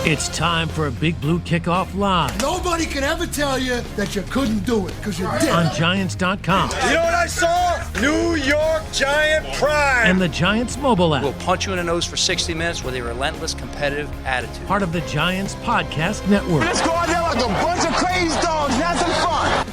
It's time for a Big Blue Kickoff Live. Nobody can ever tell you that you couldn't do it, because you did. On Giants.com. You know what I saw? New York Giant pride. And the Giants mobile app. We'll punch you in the nose for 60 minutes with a relentless competitive attitude. Part of the Giants Podcast Network. Let's go out there like a bunch of crazy dogs and have some fun.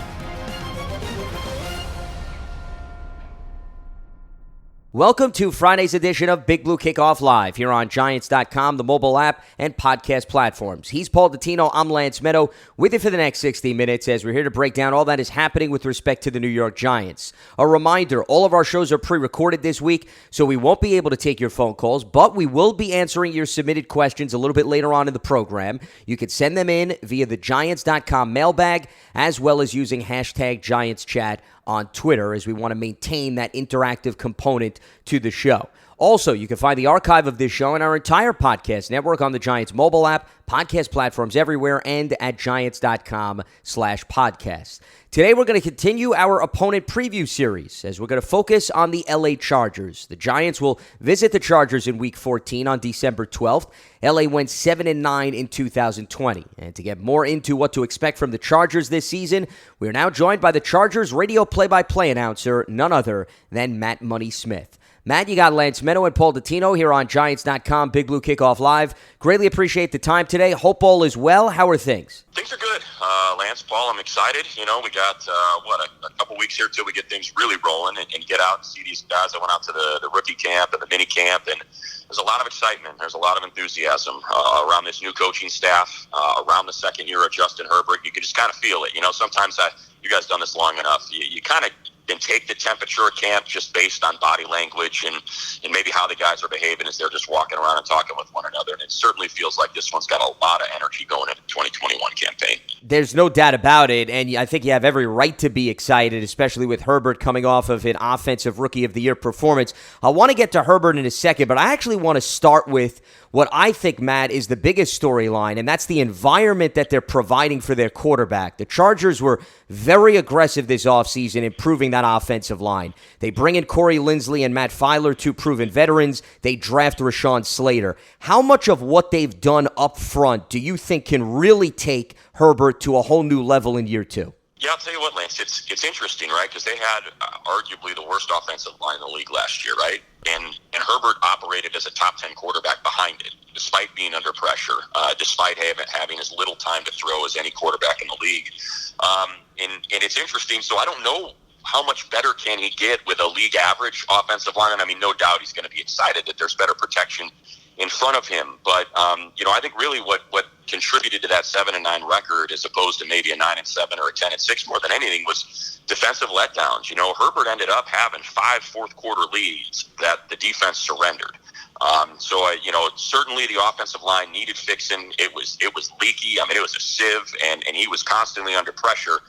Welcome to Friday's edition of Big Blue Kickoff Live here on Giants.com, the mobile app, and podcast platforms. He's Paul Dottino, I'm Lance Meadow, with you for the next 60 minutes as we're here to break down all that is happening with respect to the New York Giants. A reminder, all of our shows are pre-recorded this week, so we won't be able to take your phone calls, but we will be answering your submitted questions a little bit later on in the program. You can send them in via the Giants.com mailbag, as well as using hashtag GiantsChat on Twitter, as we want to maintain that interactive component to the show. Also, you can find the archive of this show and our entire podcast network on the Giants mobile app, podcast platforms everywhere, and at Giants.com/podcast. Today, we're going to continue our opponent preview series as we're going to focus on the LA Chargers. The Giants will visit the Chargers in Week 14 on December 12th. LA went 7-9 in 2020. And to get more into what to expect from the Chargers this season, we are now joined by the Chargers radio play-by-play announcer, none other than Matt Money Smith. Matt, you got Lance Meadow and Paul Dottino here on Giants.com, Big Blue Kickoff Live. Greatly appreciate the time today. Hope all is well. How are things? Things are good. Lance, Paul, I'm excited. You know, we got, a couple weeks here till we get things really rolling and get out and see these guys that went out to the rookie camp and the mini camp. And there's a lot of excitement. There's a lot of enthusiasm around this new coaching staff, around the second year of Justin Herbert. You can just kind of feel it. You know, sometimes you guys done this long enough. You kind of can take the temperature of camp just based on body language and maybe how the guys are behaving as they're just walking around and talking with one another. And it certainly feels like this one's got a lot of energy going into the 2021 campaign. There's no doubt about it, and I think you have every right to be excited, especially with Herbert coming off of an offensive Rookie of the Year performance. I want to get to Herbert in a second, but I actually want to start with what I think, Matt, is the biggest storyline, and that's the environment that they're providing for their quarterback. The Chargers were very aggressive this offseason, improving that offensive line. They bring in Corey Linsley and Matt Filer, two proven veterans. They draft Rashawn Slater. How much of what they've done up front do you think can really take Herbert to a whole new level in year two? Yeah, I'll tell you what, Lance, it's interesting, right? Because they had arguably the worst offensive line in the league last year, right? And Herbert operated as a top 10 quarterback behind it, despite being under pressure, despite having as little time to throw as any quarterback in the league. And it's interesting. So I don't know how much better can he get with a league average offensive line. And I mean, no doubt he's going to be excited that there's better protection in front of him. But, I think really what contributed to that 7-9 record as opposed to maybe a 9-7 or a 10-6 more than anything was defensive letdowns. You know, Herbert ended up having 5 fourth-quarter leads that the defense surrendered. Certainly the offensive line needed fixing. It was leaky. I mean, it was a sieve, and he was constantly under pressure.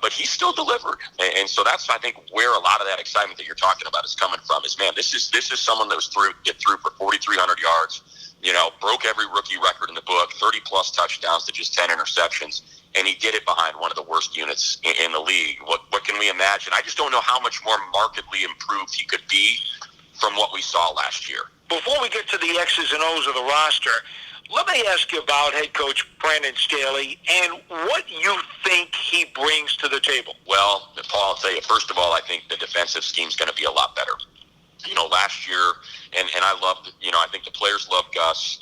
But he still delivered. And so that's, I think, where a lot of that excitement that you're talking about is coming from is, man, this is someone that was get through for 4,300 yards, broke every rookie record in the book, 30-plus touchdowns to just 10 interceptions, and he did it behind one of the worst units in the league. What can we imagine? I just don't know how much more markedly improved he could be from what we saw last year. Before we get to the X's and O's of the roster, let me ask you about head coach Brandon Staley and what you think he brings to the table. Well, Paul, I'll tell you, first of all, I think the defensive scheme's going to be a lot better. Last year, and I loved, I think the players love Gus.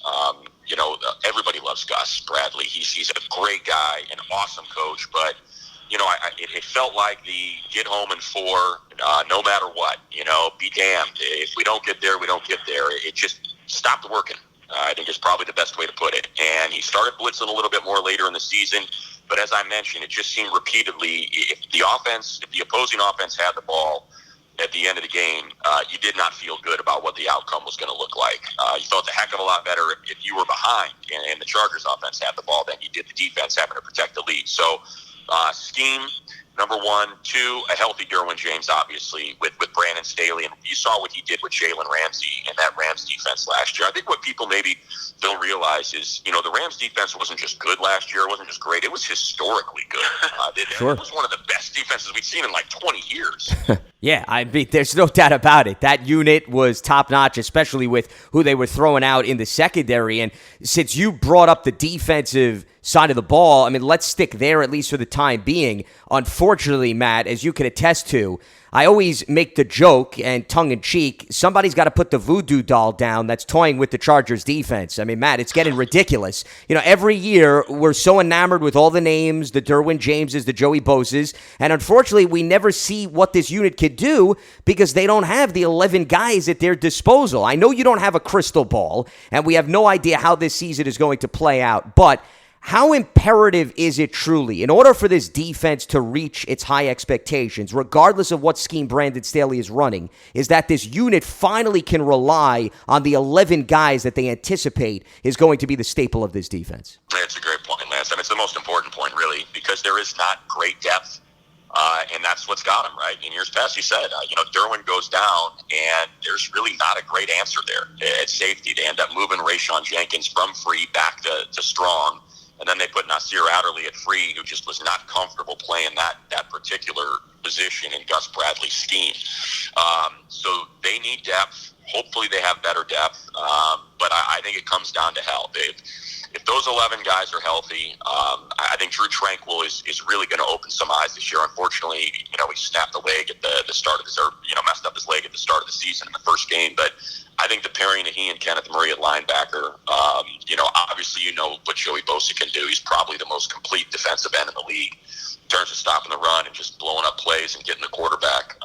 Everybody loves Gus Bradley. He's a great guy, an awesome coach, but it felt like the get home in 4, no matter what, be damned. If we don't get there, we don't get there. It just stopped working. I think is probably the best way to put it. And he started blitzing a little bit more later in the season. But as I mentioned, it just seemed repeatedly, if the opposing offense had the ball at the end of the game, you did not feel good about what the outcome was going to look like. You felt a heck of a lot better if you were behind and the Chargers offense had the ball than you did the defense having to protect the lead. So scheme, number 1. 2, a healthy Derwin James, obviously, with Brandon Staley. And you saw what he did with Jalen Ramsey and that Rams defense last year. I think what people maybe don't realize is, the Rams defense wasn't just good last year. It wasn't just great. It was historically good. Sure. It was one of the best defenses we've seen in like 20 years. Yeah, I mean, there's no doubt about it. That unit was top-notch, especially with who they were throwing out in the secondary. And since you brought up the defensive side of the ball, I mean, let's stick there at least for the time being. Unfortunately, Matt, as you can attest to, I always make the joke, and tongue-in-cheek, somebody's got to put the voodoo doll down that's toying with the Chargers defense. I mean, Matt, it's getting ridiculous. You know, every year we're so enamored with all the names, the Derwin Jameses, the Joey Bosa's, and unfortunately we never see what this unit could do because they don't have the 11 guys at their disposal. I know you don't have a crystal ball, and we have no idea how this season is going to play out, but how imperative is it truly, in order for this defense to reach its high expectations, regardless of what scheme Brandon Staley is running, is that this unit finally can rely on the 11 guys that they anticipate is going to be the staple of this defense? That's a great point, Lance. I mean, it's the most important point, really, because there is not great depth, and that's what's got him, right? In years past, you said, Derwin goes down, and there's really not a great answer there at safety. They end up moving Rayshon Jenkins from free back to strong. And then they put Nasir Adderley at free, who just was not comfortable playing that particular position in Gus Bradley's scheme. So they need depth. Hopefully they have better depth. But I think it comes down to health. If those 11 guys are healthy, I think Drew Tranquill is really going to open some eyes this year. Unfortunately, he snapped a leg at the start of messed up his leg at the start of the season in the first game. But I think the pairing of he and Kenneth Murray at linebacker, obviously what Joey Bosa can do. He's probably the most complete defensive end in the league in terms of stopping the run and just blowing up plays and getting the quarterback.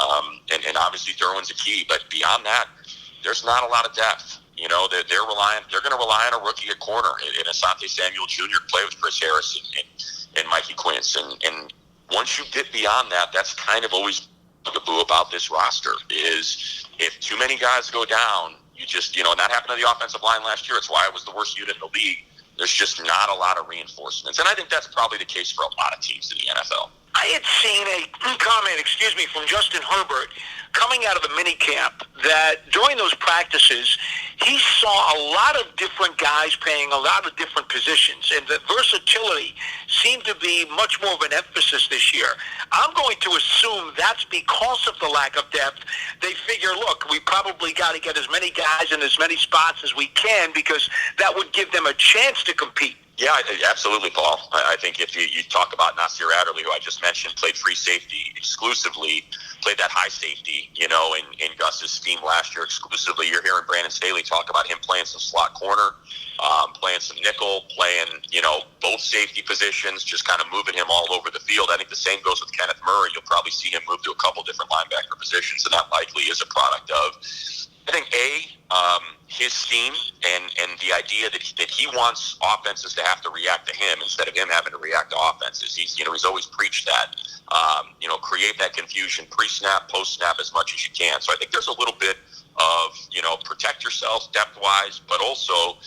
And obviously Derwin's a key. But beyond that, there's not a lot of depth. They're going to rely on a rookie at corner, and Asante Samuel Jr. play with Chris Harris and Mikey Quince. And once you get beyond that, that's kind of always the boo about this roster is if too many guys go down, you just, and that happened to the offensive line last year. It's why it was the worst unit in the league. There's just not a lot of reinforcements. And I think that's probably the case for a lot of teams in the NFL. I had seen a comment, from Justin Herbert coming out of the minicamp that during those practices, he saw a lot of different guys playing a lot of different positions, and the versatility seemed to be much more of an emphasis this year. I'm going to assume that's because of the lack of depth. They figure, look, we probably got to get as many guys in as many spots as we can because that would give them a chance to compete. Yeah, absolutely, Paul. I think if you talk about Nasir Adderley, who I just mentioned, played free safety exclusively, played that high safety, in Gus's scheme last year exclusively. You're hearing Brandon Staley talk about him playing some slot corner, playing some nickel, playing, both safety positions, just kind of moving him all over the field. I think the same goes with Kenneth Murray. You'll probably see him move to a couple different linebacker positions, and that likely is a product of, I think, his scheme and the idea that he wants offenses to have to react to him instead of him having to react to offenses. He's always preached that. Create that confusion pre-snap, post-snap as much as you can. So I think there's a little bit of, protect yourself depth-wise, but also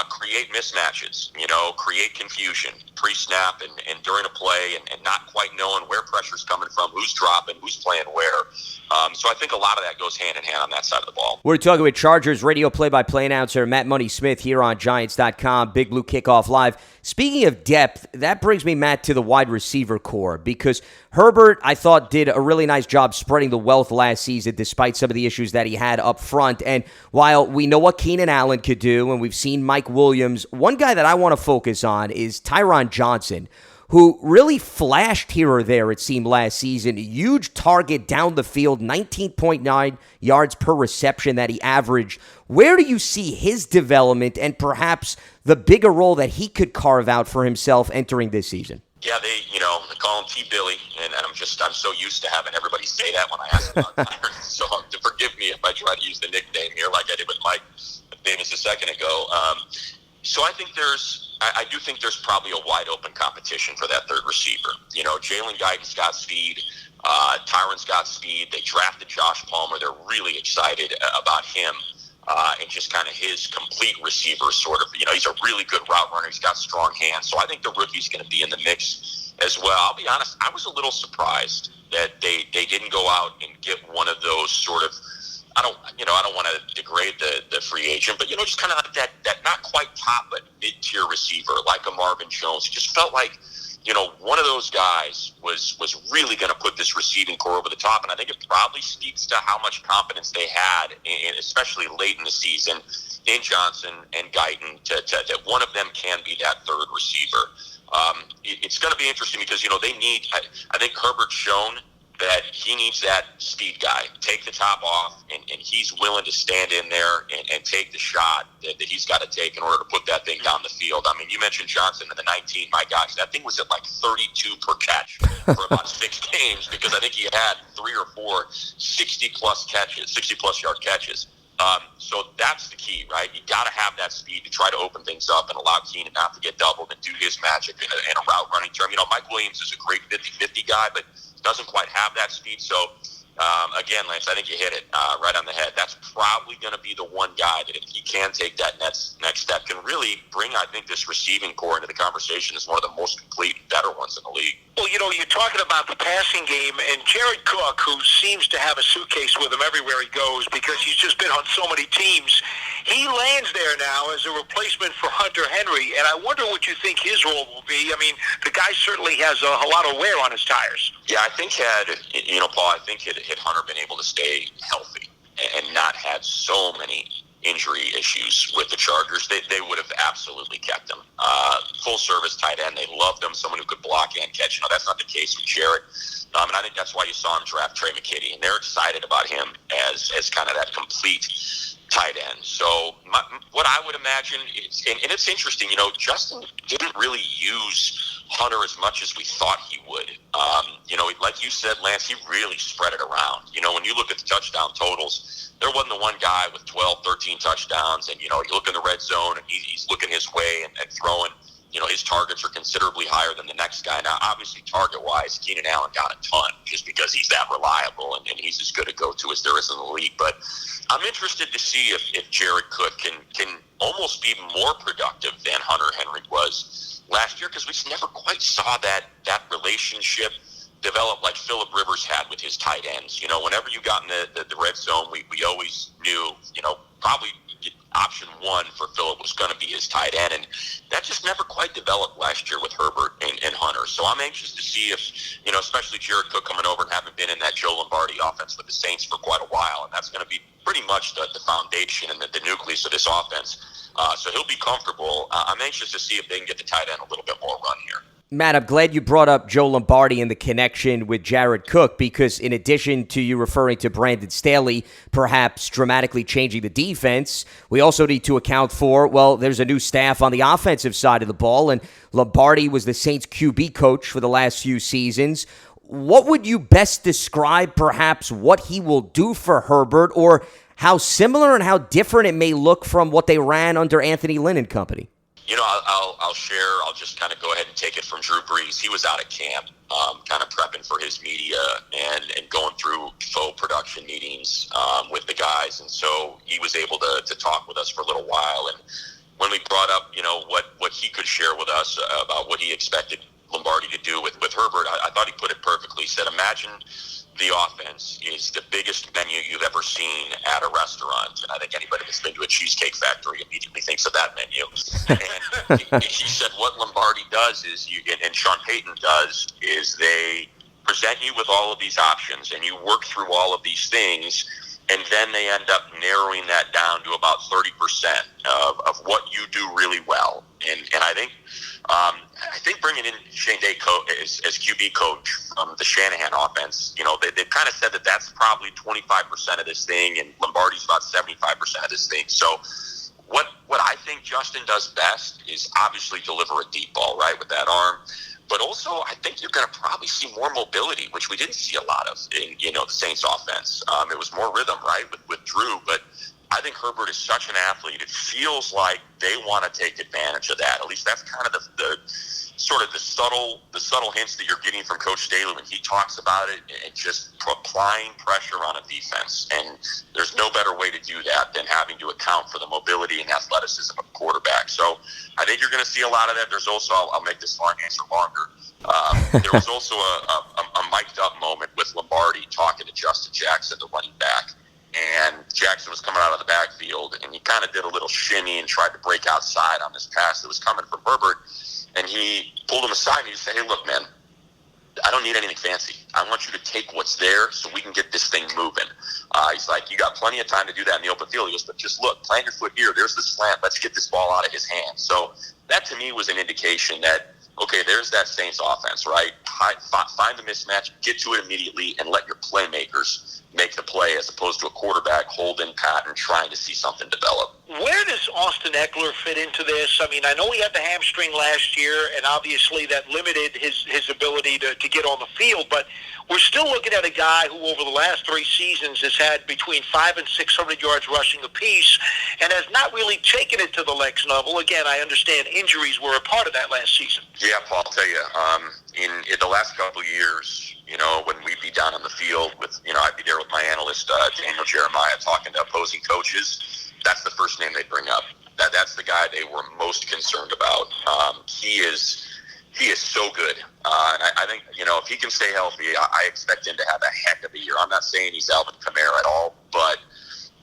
create mismatches, create confusion pre-snap and during a play and not quite knowing where pressure's coming from, who's dropping, who's playing where. So I think a lot of that goes hand in hand on that side of the ball. We're talking with Chargers radio play-by-play announcer Matt Money Smith here on Giants.com, Big Blue Kickoff Live. Speaking of depth, that brings me, Matt, to the wide receiver core because Herbert, I thought, did a really nice job spreading the wealth last season despite some of the issues that he had up front. And while we know what Keenan Allen could do and we've seen Mike Williams, one guy that I want to focus on is Tyron Johnson, who really flashed here or there, it seemed, last season. Huge target down the field, 19.9 yards per reception that he averaged. Where do you see his development and perhaps the bigger role that he could carve out for himself entering this season? Yeah, they call him T-Billy, and I'm so used to having everybody say that when I ask about Tyron. So forgive me if I try to use the nickname here like I did with Mike Davis a second ago. So I do think there's probably a wide open competition for that third receiver. Jalen Guyton's got speed. Tyron's got speed. They drafted Josh Palmer. They're really excited about him and just kind of his complete receiver sort of. He's a really good route runner. He's got strong hands. So I think the rookie's going to be in the mix as well. I'll be honest, I was a little surprised that they didn't go out and get one of those sort of, I don't want to degrade the free agent, but just kind of like that not quite top but mid-tier receiver like a Marvin Jones. It just felt like one of those guys was really going to put this receiving core over the top, and I think it probably speaks to how much confidence they had, especially late in the season, in Johnson and Guyton, that one of them can be that third receiver. It's going to be interesting because, they need, I think Herbert's shown that he needs that speed guy, take the top off, and he's willing to stand in there and take the shot that he's got to take in order to put that thing down the field. I mean, you mentioned Johnson in the 19. My gosh, that thing was at like 32 per catch for about 6 games because I think he had 3 or 4 60-plus catches, 60-plus yard catches. So that's the key, right? You got to have that speed to try to open things up and allow Keenan not to get doubled and do his magic in a route running term. Mike Williams is a great 50-50 guy, but doesn't quite have that speed. So, again, Lance, I think you hit it right on the head. That's probably going to be the one guy that if he can take that next step can really bring, I think, this receiving core into the conversation as one of the most complete, better ones in the league. Well, you're talking about the passing game, and Jared Cook, who seems to have a suitcase with him everywhere he goes because he's just been on so many teams, he lands there now as a replacement for Hunter Henry, and I wonder what you think his role will be. I mean, the guy certainly has a lot of wear on his tires. Yeah, I think had Hunter been able to stay healthy and not had so many injury issues with the Chargers, they would have absolutely kept him. Full service tight end. They loved him, someone who could block and catch. That's not the case with Jarrett. And I think that's why you saw him draft Trey McKitty, and they're excited about him as kind of that complete tight end. So what I would imagine is, and it's interesting, Justin didn't really use Hunter as much as we thought he would. Like you said, Lance, he really spread it around. When you look at the touchdown totals, there wasn't the one guy with 12, 13 touchdowns, and, you look in the red zone, and he's looking his way and throwing. His targets are considerably higher than the next guy. Now, obviously, target-wise, Keenan Allen got a ton just because he's that reliable and he's as good a go-to as there is in the league. But I'm interested to see if Jared Cook can almost be more productive than Hunter Henry was last year, because we just never quite saw that relationship develop like Phillip Rivers had with his tight ends. Whenever you got in the red zone, we always knew, probably option one for Phillip was going to be his tight end, and that just never quite developed last year with Herbert and Hunter. So I'm anxious to see if, especially Jared Cook coming over and having been in that Joe Lombardi offense with the Saints for quite a while, and that's going to be pretty much the foundation and the nucleus of this offense. So he'll be comfortable. I'm anxious to see if they can get the tight end a little bit more run here. Matt, I'm glad you brought up Joe Lombardi and the connection with Jared Cook, because in addition to you referring to Brandon Staley perhaps dramatically changing the defense, we also need to account for, there's a new staff on the offensive side of the ball, and Lombardi was the Saints QB coach for the last few seasons. What would you best describe perhaps what he will do for Herbert, or how similar and how different it may look from what they ran under Anthony Lynn and company? I'll share. I'll just kind of go ahead and take it from Drew Brees. He was out at camp, kind of prepping for his media and going through faux production meetings with the guys. And so he was able to talk with us for a little while. And when we brought up, what he could share with us about what he expected Lombardi to do with Herbert, I thought he put it perfectly. He said, imagine the offense is the biggest menu you've ever seen at a restaurant. And I think anybody that's been to a Cheesecake Factory immediately thinks of that menu. And he said what Lombardi does is, and Sean Payton does, is they present you with all of these options, and you work through all of these things, and then they end up narrowing that down to about 30% of what you do really well. And I think bringing in Shane Day as QB coach from the Shanahan offense, they've kind of said that that's probably 25% of this thing, and Lombardi's about 75% of this thing. So what I think Justin does best is obviously deliver a deep ball, right, with that arm. But also, I think you're going to probably see more mobility, which we didn't see a lot of in, the Saints offense. It was more rhythm, right, with Drew. But I think Herbert is such an athlete. It feels like they want to take advantage of that. At least that's kind of the sort of the subtle hints that you're getting from Coach Staley when he talks about it, and just applying pressure on a defense. And there's no better way to do that than having to account for the mobility and athleticism of a quarterback. So I think you're going to see a lot of that. There's also, I'll make this long answer longer. There was also a mic'd up moment with Lombardi talking to Justin Jackson, the running back. And Jackson was coming out of the backfield, and he kind of did a little shimmy and tried to break outside on this pass that was coming from Herbert. And he pulled him aside and he said, hey, look, man, I don't need anything fancy. I want you to take what's there so we can get this thing moving. He's like, you got plenty of time to do that in the open field. He goes, but just look, plant your foot here. There's the slant. Let's get this ball out of his hand. So that to me was an indication that, okay, there's that Saints offense, right? Find the mismatch, get to it immediately, and let your playmakers make the play as opposed to a quarterback holding pattern trying to see something develop. Where does Austin Eckler fit into this? I mean, I know he had the hamstring last year, and obviously that limited his ability to get on the field, but we're still looking at a guy who over the last 3 seasons has had between 500 and 600 yards rushing apiece and has not really taken it to the next level. Again, I understand injuries were a part of that last season. Yeah, Paul, I'll tell you, in the last couple of years, when we'd be down on the field with, I'd be there with my analyst, Daniel Jeremiah, talking to opposing coaches, that's the first name they bring up. That's the guy they were most concerned about. He is so good. And I think, if he can stay healthy, I expect him to have a heck of a year. I'm not saying he's Alvin Kamara at all, but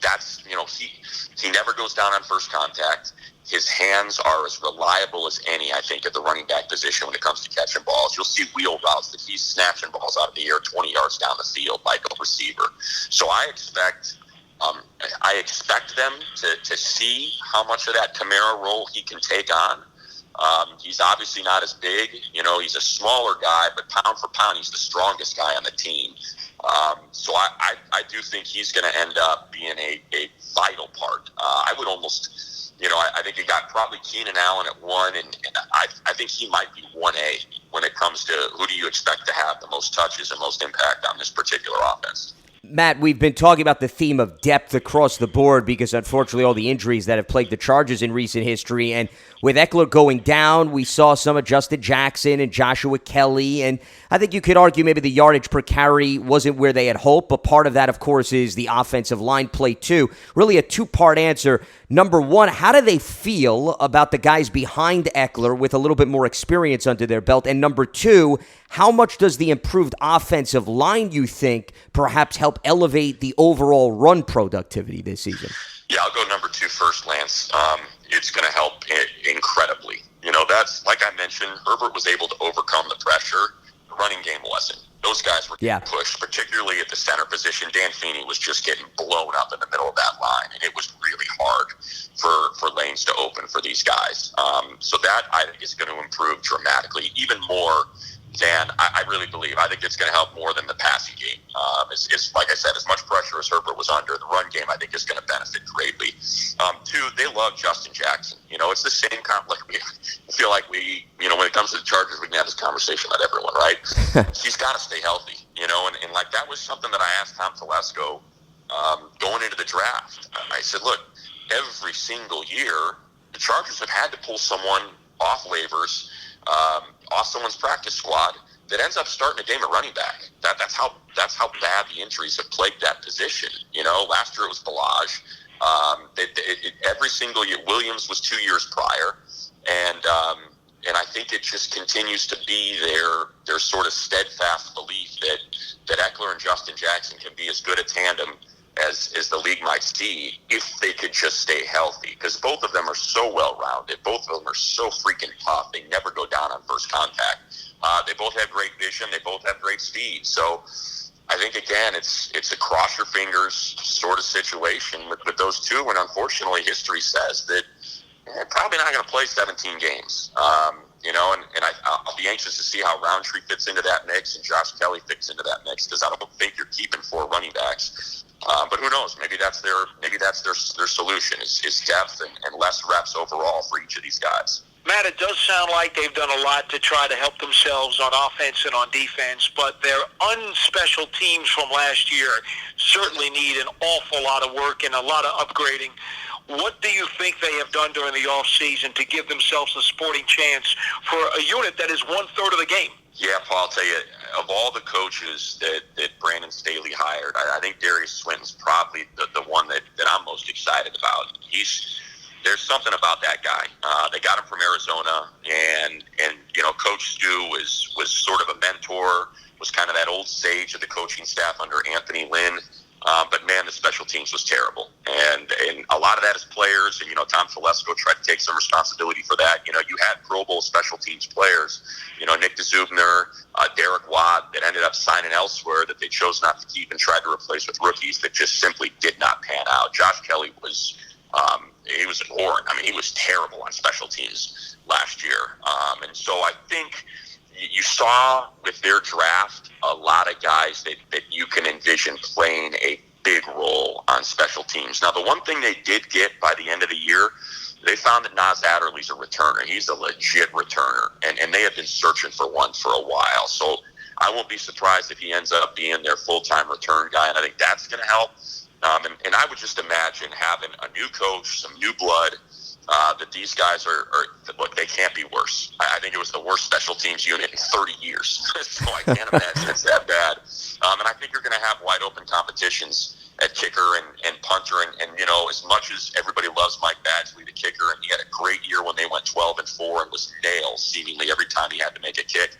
that's, he never goes down on first contact. His hands are as reliable as any, I think, at the running back position when it comes to catching balls. You'll see wheel routes that he's snatching balls out of the air 20 yards down the field like a receiver. So I expect them to see how much of that Kamara role he can take on. He's obviously not as big. He's a smaller guy, but pound for pound, he's the strongest guy on the team. So I do think he's going to end up being a vital part. I would almost... I think you got probably Keenan Allen at 1, and I think he might be 1A when it comes to who do you expect to have the most touches and most impact on this particular offense. Matt, we've been talking about the theme of depth across the board because, unfortunately, all the injuries that have plagued the Chargers in recent history. And with Eckler going down, we saw some of Justin Jackson and Joshua Kelly. And I think you could argue maybe the yardage per carry wasn't where they had hoped. But part of that, of course, is the offensive line play, too. Really a two-part answer. Number one, how do they feel about the guys behind Eckler with a little bit more experience under their belt? And number two, how much does the improved offensive line, you think, perhaps help elevate the overall run productivity this season? Yeah, I'll go number 2 first, Lance. It's going to help incredibly. That's, like I mentioned, Herbert was able to overcome the pressure. The running game wasn't. Those guys were getting pushed, particularly at the center position. Dan Feeney was just getting blown up in the middle of that line, and it was really hard for lanes to open for these guys. So that, I think, is going to improve dramatically, even more than I really believe. I think it's going to help more than the passing game. It's like I said, as much pressure as Herbert was under, the run game I think is going to benefit greatly. 2, they love Justin Jackson. It's the same kind of, like I feel like we, when it comes to the Chargers, we can have this conversation about everyone, right? He's got to stay healthy, and like that was something that I asked Tom Telesco going into the draft. I said, look, every single year, the Chargers have had to pull someone off waivers, off someone's practice squad that ends up starting a game at running back. That's how bad the injuries have plagued that position. Last year it was Balaj. Every single year, Williams was 2 years prior, and I think it just continues to be their sort of steadfast belief that Eckler and Justin Jackson can be as good a tandem as the league might see if they could just stay healthy, because both of them are so well-rounded. Both of them are so freaking tough. They never go down on first contact. They both have great vision. They both have great speed. So I think, again, it's a cross-your-fingers sort of situation with those two, and unfortunately history says that they're probably not going to play 17 games. And I'll be anxious to see how Roundtree fits into that mix and Josh Kelly fits into that mix, because I don't think you're keeping 4 running backs. But who knows? Maybe that's their solution is depth and less reps overall for each of these guys. Matt, it does sound like they've done a lot to try to help themselves on offense and on defense, but their unspecial teams from last year certainly need an awful lot of work and a lot of upgrading. What do you think they have done during the offseason to give themselves a sporting chance for a unit that is 1/3 of the game? Yeah, Paul, I'll tell you, of all the coaches that Brandon Staley hired, I think Darius Swinton's probably the one that I'm most excited about. There's something about that guy. They got him from Arizona, and Coach Stu was sort of a mentor, was kind of that old sage of the coaching staff under Anthony Lynn. But man, the special teams was terrible, and a lot of that is players. And Tom Telesco tried to take some responsibility for that. You had Pro Bowl special teams players. Nick DeZubner, Derek Watt, that ended up signing elsewhere that they chose not to keep and tried to replace with rookies that just simply did not pan out. Josh Kelly was he was abhorrent. I mean, he was terrible on special teams last year, and so I think you saw with their draft a lot of guys that you can envision playing a big role on special teams. Now, the one thing they did get by the end of the year, they found that Nas Adderley's a returner. He's a legit returner, and they have been searching for one for a while. So I won't be surprised if he ends up being their full-time return guy, and I think that's going to help. And I would just imagine having a new coach, some new blood, that these guys are look, they can't be worse. I think it was the worst special teams unit in 30 years. So I can't imagine it's that bad. And I think you're going to have wide open competitions at kicker and punter. And as much as everybody loves Mike Badgley, the kicker, and he had a great year when they went 12-4 and was nails seemingly every time he had to make a kick.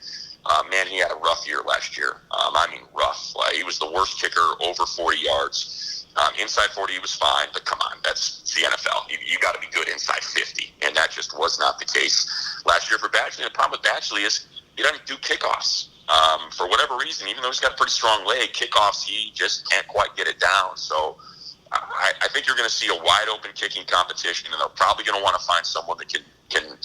Man, he had a rough year last year. I mean, rough. He was the worst kicker over 40 yards. Inside 40, he was fine, but come on, that's the NFL. You got to be good inside 50, and that just was not the case last year for Badgley. And the problem with Badgley is he doesn't do kickoffs. For whatever reason, even though he's got a pretty strong leg, kickoffs, he just can't quite get it down. So I think you're going to see a wide-open kicking competition, and they're probably going to want to find someone that can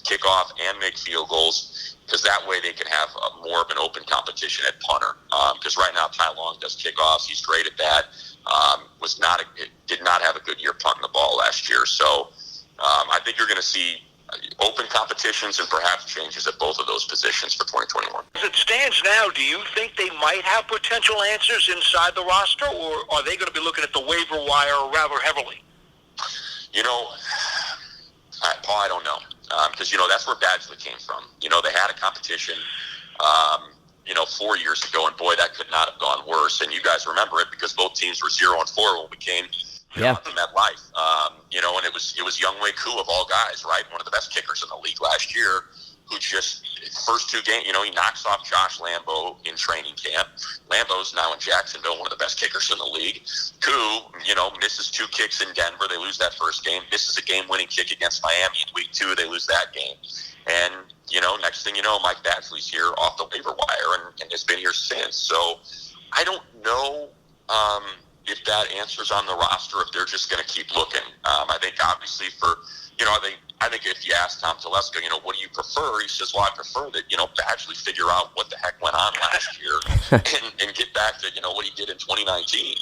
kick off and make field goals, because that way they can have more of an open competition at punter. Because right now, Ty Long does kickoffs. He's great at that. Did not have a good year punting the ball last year. So I think you're going to see open competitions and perhaps changes at both of those positions for 2021. As it stands now, do you think they might have potential answers inside the roster, or are they going to be looking at the waiver wire rather heavily? Paul, I don't know. Because, that's where Badgley came from. They had a competition 4 years ago, and boy, that could not have gone worse. And you guys remember it because both teams were 0-4 when we came to MetLife. And it was Younghoe Koo of all guys, right? One of the best kickers in the league last year, who just first two games, he knocks off Josh Lambo in training camp. Lambo's now in Jacksonville, one of the best kickers in the league. Koo, misses 2 kicks in Denver. They lose that first game. Misses a game-winning kick against Miami in week 2. They lose that game. And next thing you know, Mike Badgley's here off the waiver wire and has been here since. So I don't know if that answers on the roster, if they're just going to keep looking. I think obviously I think if you ask Tom Telesco, what do you prefer? He says, well, I prefer that, Badgley figure out what the heck went on last year and get back to, what he did in 2019.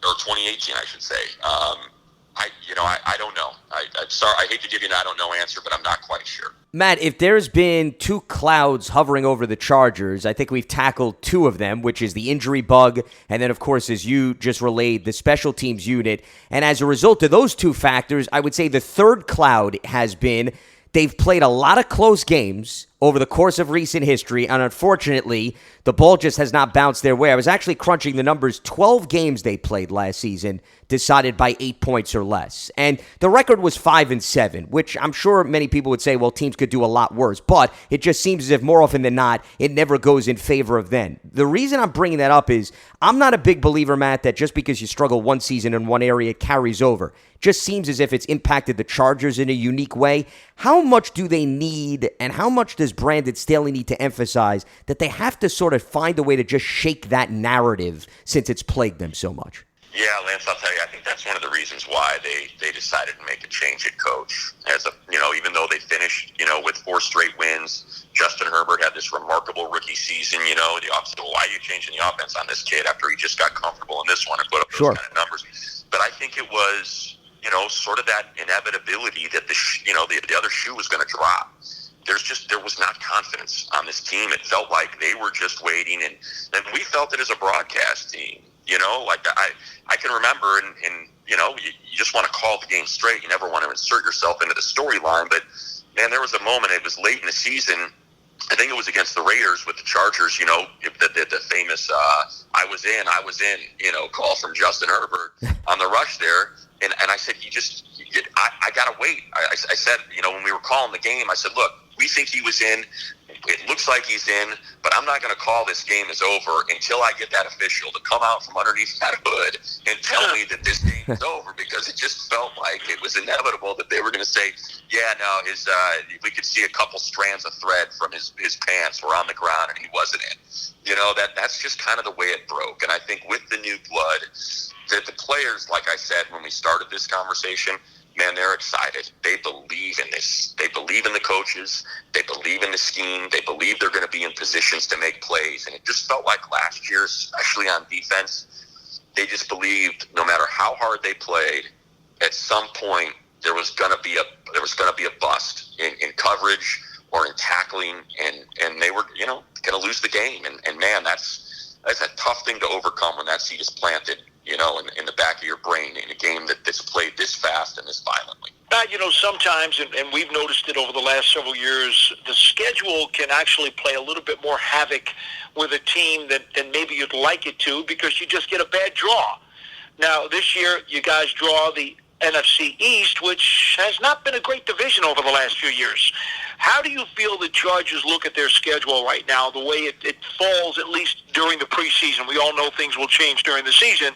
Or 2018, I should say. I don't know. I'm sorry. I hate to give you an I don't know answer, but I'm not quite sure. Matt, if there's been 2 clouds hovering over the Chargers, I think we've tackled 2 of them, which is the injury bug, and then, of course, as you just relayed, the special teams unit. And as a result of those 2 factors, I would say the third cloud has been they've played a lot of close games over the course of recent history, and unfortunately, the ball just has not bounced their way. I was actually crunching the numbers. 12 games they played last season, decided by 8 points or less. And the record was 5-7, which I'm sure many people would say, well, teams could do a lot worse. But it just seems as if more often than not, it never goes in favor of them. The reason I'm bringing that up is I'm not a big believer, Matt, that just because you struggle one season in one area, it carries over. Just seems as if it's impacted the Chargers in a unique way. How much do they need, and how much does Brandon Staley need to emphasize that they have to sort of find a way to just shake that narrative since it's plagued them so much? Yeah, Lance, I'll tell you, I think that's one of the reasons why they decided to make a change at coach. Even though they finished, with 4 straight wins, Justin Herbert had this remarkable rookie season. The offense, well, why are you changing the offense on this kid after he just got comfortable in this one and put up those kind of numbers? But I think it was, sort of that inevitability that the other shoe was going to drop. There was not confidence on this team. It felt like they were just waiting, and we felt it as a broadcast team. I can remember, and you just want to call the game straight. You never want to insert yourself into the storyline. But man, there was a moment. It was late in the season. I think it was against the Raiders with the Chargers. The famous "I was in," call from Justin Herbert on the rush there. And I said, I got to wait. I said, when we were calling the game, I said, look, we think he was in. It looks like he's in, but I'm not going to call this game is over until I get that official to come out from underneath that hood and tell me that this game is over, because it just felt like it was inevitable that they were going to say, yeah, no, we could see a couple strands of thread from his pants were on the ground and he wasn't in. That's just kind of the way it broke. And I think with the new blood, that the players, like I said when we started this conversation, man, they're excited. They believe in this. They believe in the coaches. They believe in the scheme. They believe they're going to be in positions to make plays. And it just felt like last year, especially on defense, they just believed no matter how hard they played, at some point there was going to be a bust in coverage or in tackling, and they were going to lose the game. And man, that's a tough thing to overcome when that seed is planted, in the back of your brain in a game that's played this fast and this violently. Sometimes, and we've noticed it over the last several years, the schedule can actually play a little bit more havoc with a team than maybe you'd like it to, because you just get a bad draw. Now, this year, you guys draw the NFC East, which has not been a great division over the last few years. How do you feel the Chargers look at their schedule right now, the way it falls, at least during the preseason? We all know things will change during the season,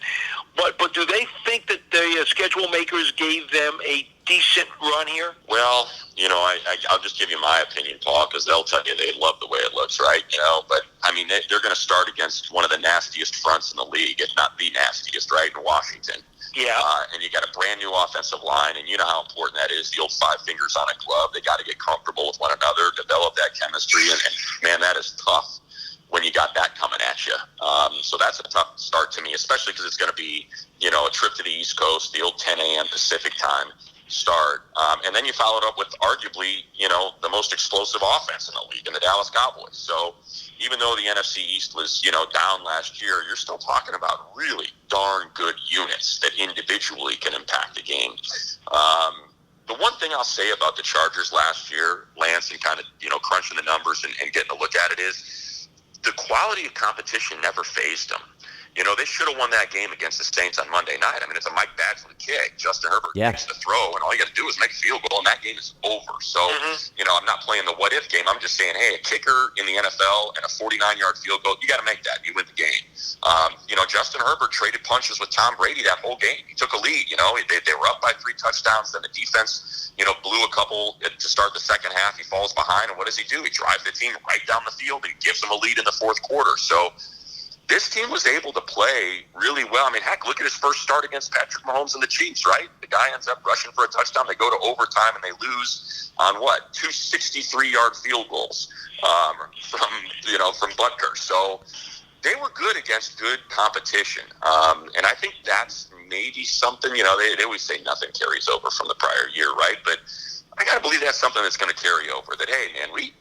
but do they think that the schedule makers gave them a decent run here? Well, I'll just give you my opinion, Paul, because they'll tell you they love the way it looks, right? But I mean, they're going to start against one of the nastiest fronts in the league, if not the nastiest, right, in Washington. Yeah. And you got a brand new offensive line, and you know how important that is. The old 5 fingers on a glove. They got to get comfortable with one another, develop that chemistry, and man, that is tough when you got that coming at you. So that's a tough start to me, especially because it's going to be, a trip to the East Coast, the old 10 a.m. Pacific time start. And then you followed up with arguably, the most explosive offense in the league in the Dallas Cowboys. So even though the NFC East was, down last year, you're still talking about really darn good units that individually can impact the game. The one thing I'll say about the Chargers last year, Lance, and kind of, crunching the numbers and getting a look at it, is the quality of competition never fazed them. They should have won that game against the Saints on Monday night. I mean, it's a Mike Badgley kick. Justin Herbert makes the throw, and all you got to do is make a field goal, and that game is over. So, I'm not playing the what-if game. I'm just saying, hey, a kicker in the NFL and a 49-yard field goal, you got to make that. You win the game. Justin Herbert traded punches with Tom Brady that whole game. He took a lead. They were up by 3 touchdowns. Then the defense, blew a couple to start the second half. He falls behind, and what does he do? He drives the team right down the field and gives them a lead in the fourth quarter. So this team was able to play really well. I mean, heck, look at his first start against Patrick Mahomes and the Chiefs, right? The guy ends up rushing for a touchdown. They go to overtime, and they lose on 2 63-yard field goals from Butker. So they were good against good competition. And I think that's maybe something, they always say nothing carries over from the prior year, right? But I got to believe that's something that's going to carry over, that, hey, man, we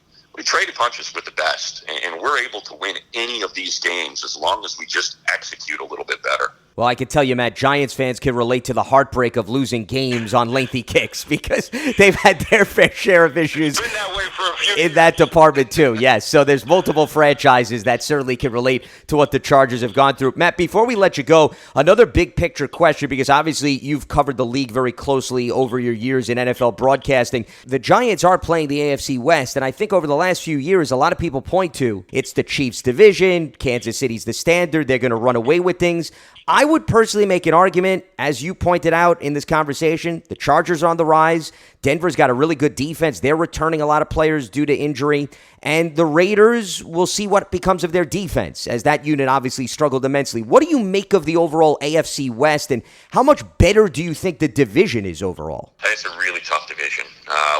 traded punches with the best, and we're able to win any of these games as long as we just execute a little bit better. Well, I can tell you, Matt, Giants fans can relate to the heartbreak of losing games on lengthy kicks, because they've had their fair share of issues Been that way for a few in that department too. Yes, so there's multiple franchises that certainly can relate to what the Chargers have gone through. Matt, before we let you go, another big picture question, because obviously you've covered the league very closely over your years in NFL broadcasting. The Giants are playing the AFC West, and I think over the last few years, a lot of people point to it's the Chiefs division, Kansas City's the standard, they're going to run away with things. I would personally make an argument, as you pointed out in this conversation, the Chargers are on the rise. Denver's got a really good defense. They're returning a lot of players due to injury. And the Raiders, will see what becomes of their defense, as that unit obviously struggled immensely. What do you make of the overall AFC West, and how much better do you think the division is overall? It's a really tough division.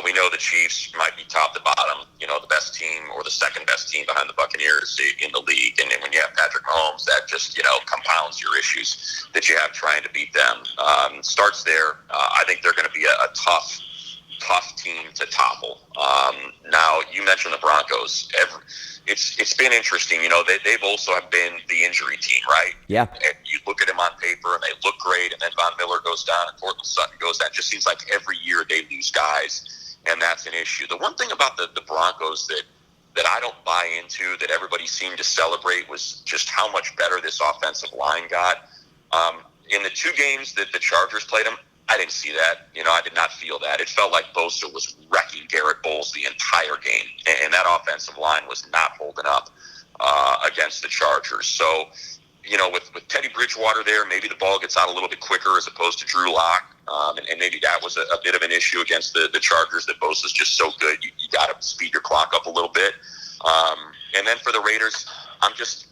We know the Chiefs might be top to bottom, the best team or the second best team behind the Buccaneers in the league. And then when you have Patrick Mahomes, that just, compounds your issues that you have trying to beat them. Starts there. I think they're going to be a tough team to topple. Now, you mentioned the Broncos. It's been interesting. They've also been the injury team, right? Yeah. And you look at them on paper, and they look great, and then Von Miller goes down, and Courtland Sutton goes down. It just seems like every year they lose guys, and that's an issue. The one thing about the Broncos that I don't buy into, that everybody seemed to celebrate, was just how much better this offensive line got. In the 2 games that the Chargers played them, I didn't see that. I did not feel that. It felt like Bosa was wrecking Garrett Bowles the entire game, and that offensive line was not holding up against the Chargers. So, with Teddy Bridgewater there, maybe the ball gets out a little bit quicker as opposed to Drew Lock, and maybe that was a bit of an issue against the Chargers, that Bosa's just so good. You got to speed your clock up a little bit. And then for the Raiders, I'm just,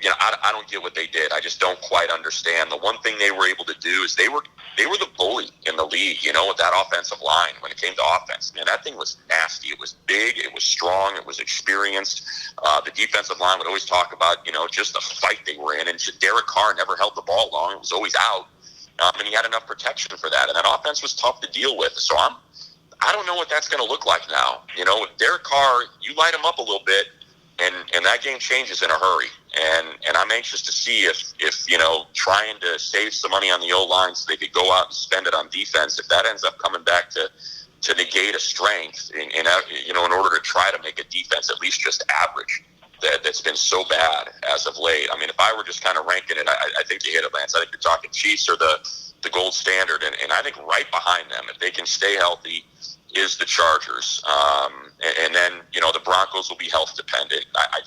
I don't get what they did. I just don't quite understand. The one thing they were able to do is they were the bully in the league, with that offensive line when it came to offense. Man, that thing was nasty. It was big. It was strong. It was experienced. The defensive line would always talk about, just the fight they were in. And Derek Carr never held the ball long. It was always out. And he had enough protection for that. And that offense was tough to deal with. So I don't know what that's going to look like now. With Derek Carr, you light him up a little bit, and that game changes in a hurry. And I'm anxious to see if trying to save some money on the O-line so they could go out and spend it on defense, if that ends up coming back to negate a strength in order to try to make a defense at least just average that's been so bad as of late. I mean, if I were just kind of ranking it, I think they hit it, Lance. I think you're talking Chiefs are the gold standard, and I think right behind them, if they can stay healthy, is the Chargers. And then, the Broncos will be health dependent. I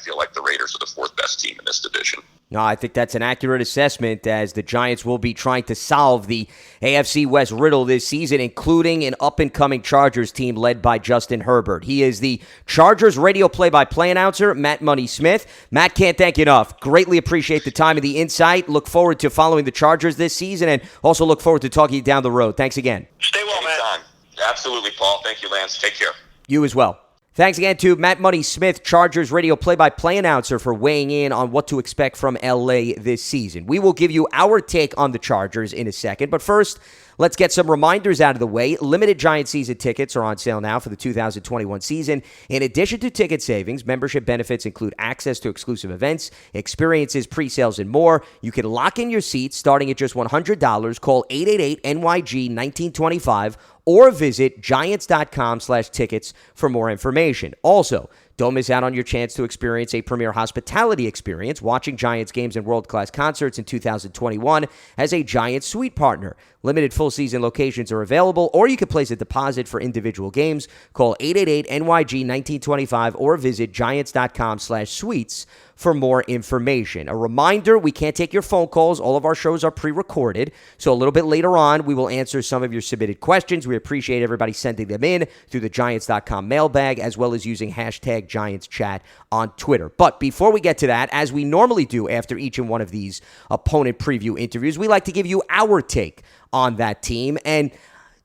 feel like the Raiders are the fourth best team in this division. No, I think that's an accurate assessment, as the Giants will be trying to solve the AFC West riddle this season, including an up-and-coming Chargers team led by Justin Herbert. He is the Chargers radio play-by-play announcer, Matt Money Smith. Matt, can't thank you enough. Greatly appreciate the time and the insight. Look forward to following the Chargers this season, and also look forward to talking to you down the road. Thanks again. Stay well, Anytime. Matt. Absolutely, Paul. Thank you, Lance. Take care. You as well. Thanks again to Matt Money Smith, Chargers radio play-by-play announcer, for weighing in on what to expect from LA this season. We will give you our take on the Chargers in a second, but first, let's get some reminders out of the way. Limited Giants season tickets are on sale now for the 2021 season. In addition to ticket savings, membership benefits include access to exclusive events, experiences, pre-sales, and more. You can lock in your seats starting at just $100. Call 888-NYG-1925 or visit giants.com/tickets for more information. Also, don't miss out on your chance to experience a premier hospitality experience watching Giants games and world-class concerts in 2021 as a Giants suite partner. Limited full-season locations are available, or you can place a deposit for individual games. Call 888-NYG-1925 or visit giants.com/suites for more information. A reminder, we can't take your phone calls. All of our shows are pre-recorded, so a little bit later on, we will answer some of your submitted questions. We appreciate everybody sending them in through the Giants.com mailbag, as well as using hashtag GiantsChat on Twitter. But before we get to that, as we normally do after each and one of these opponent preview interviews, we like to give you our take on that team. And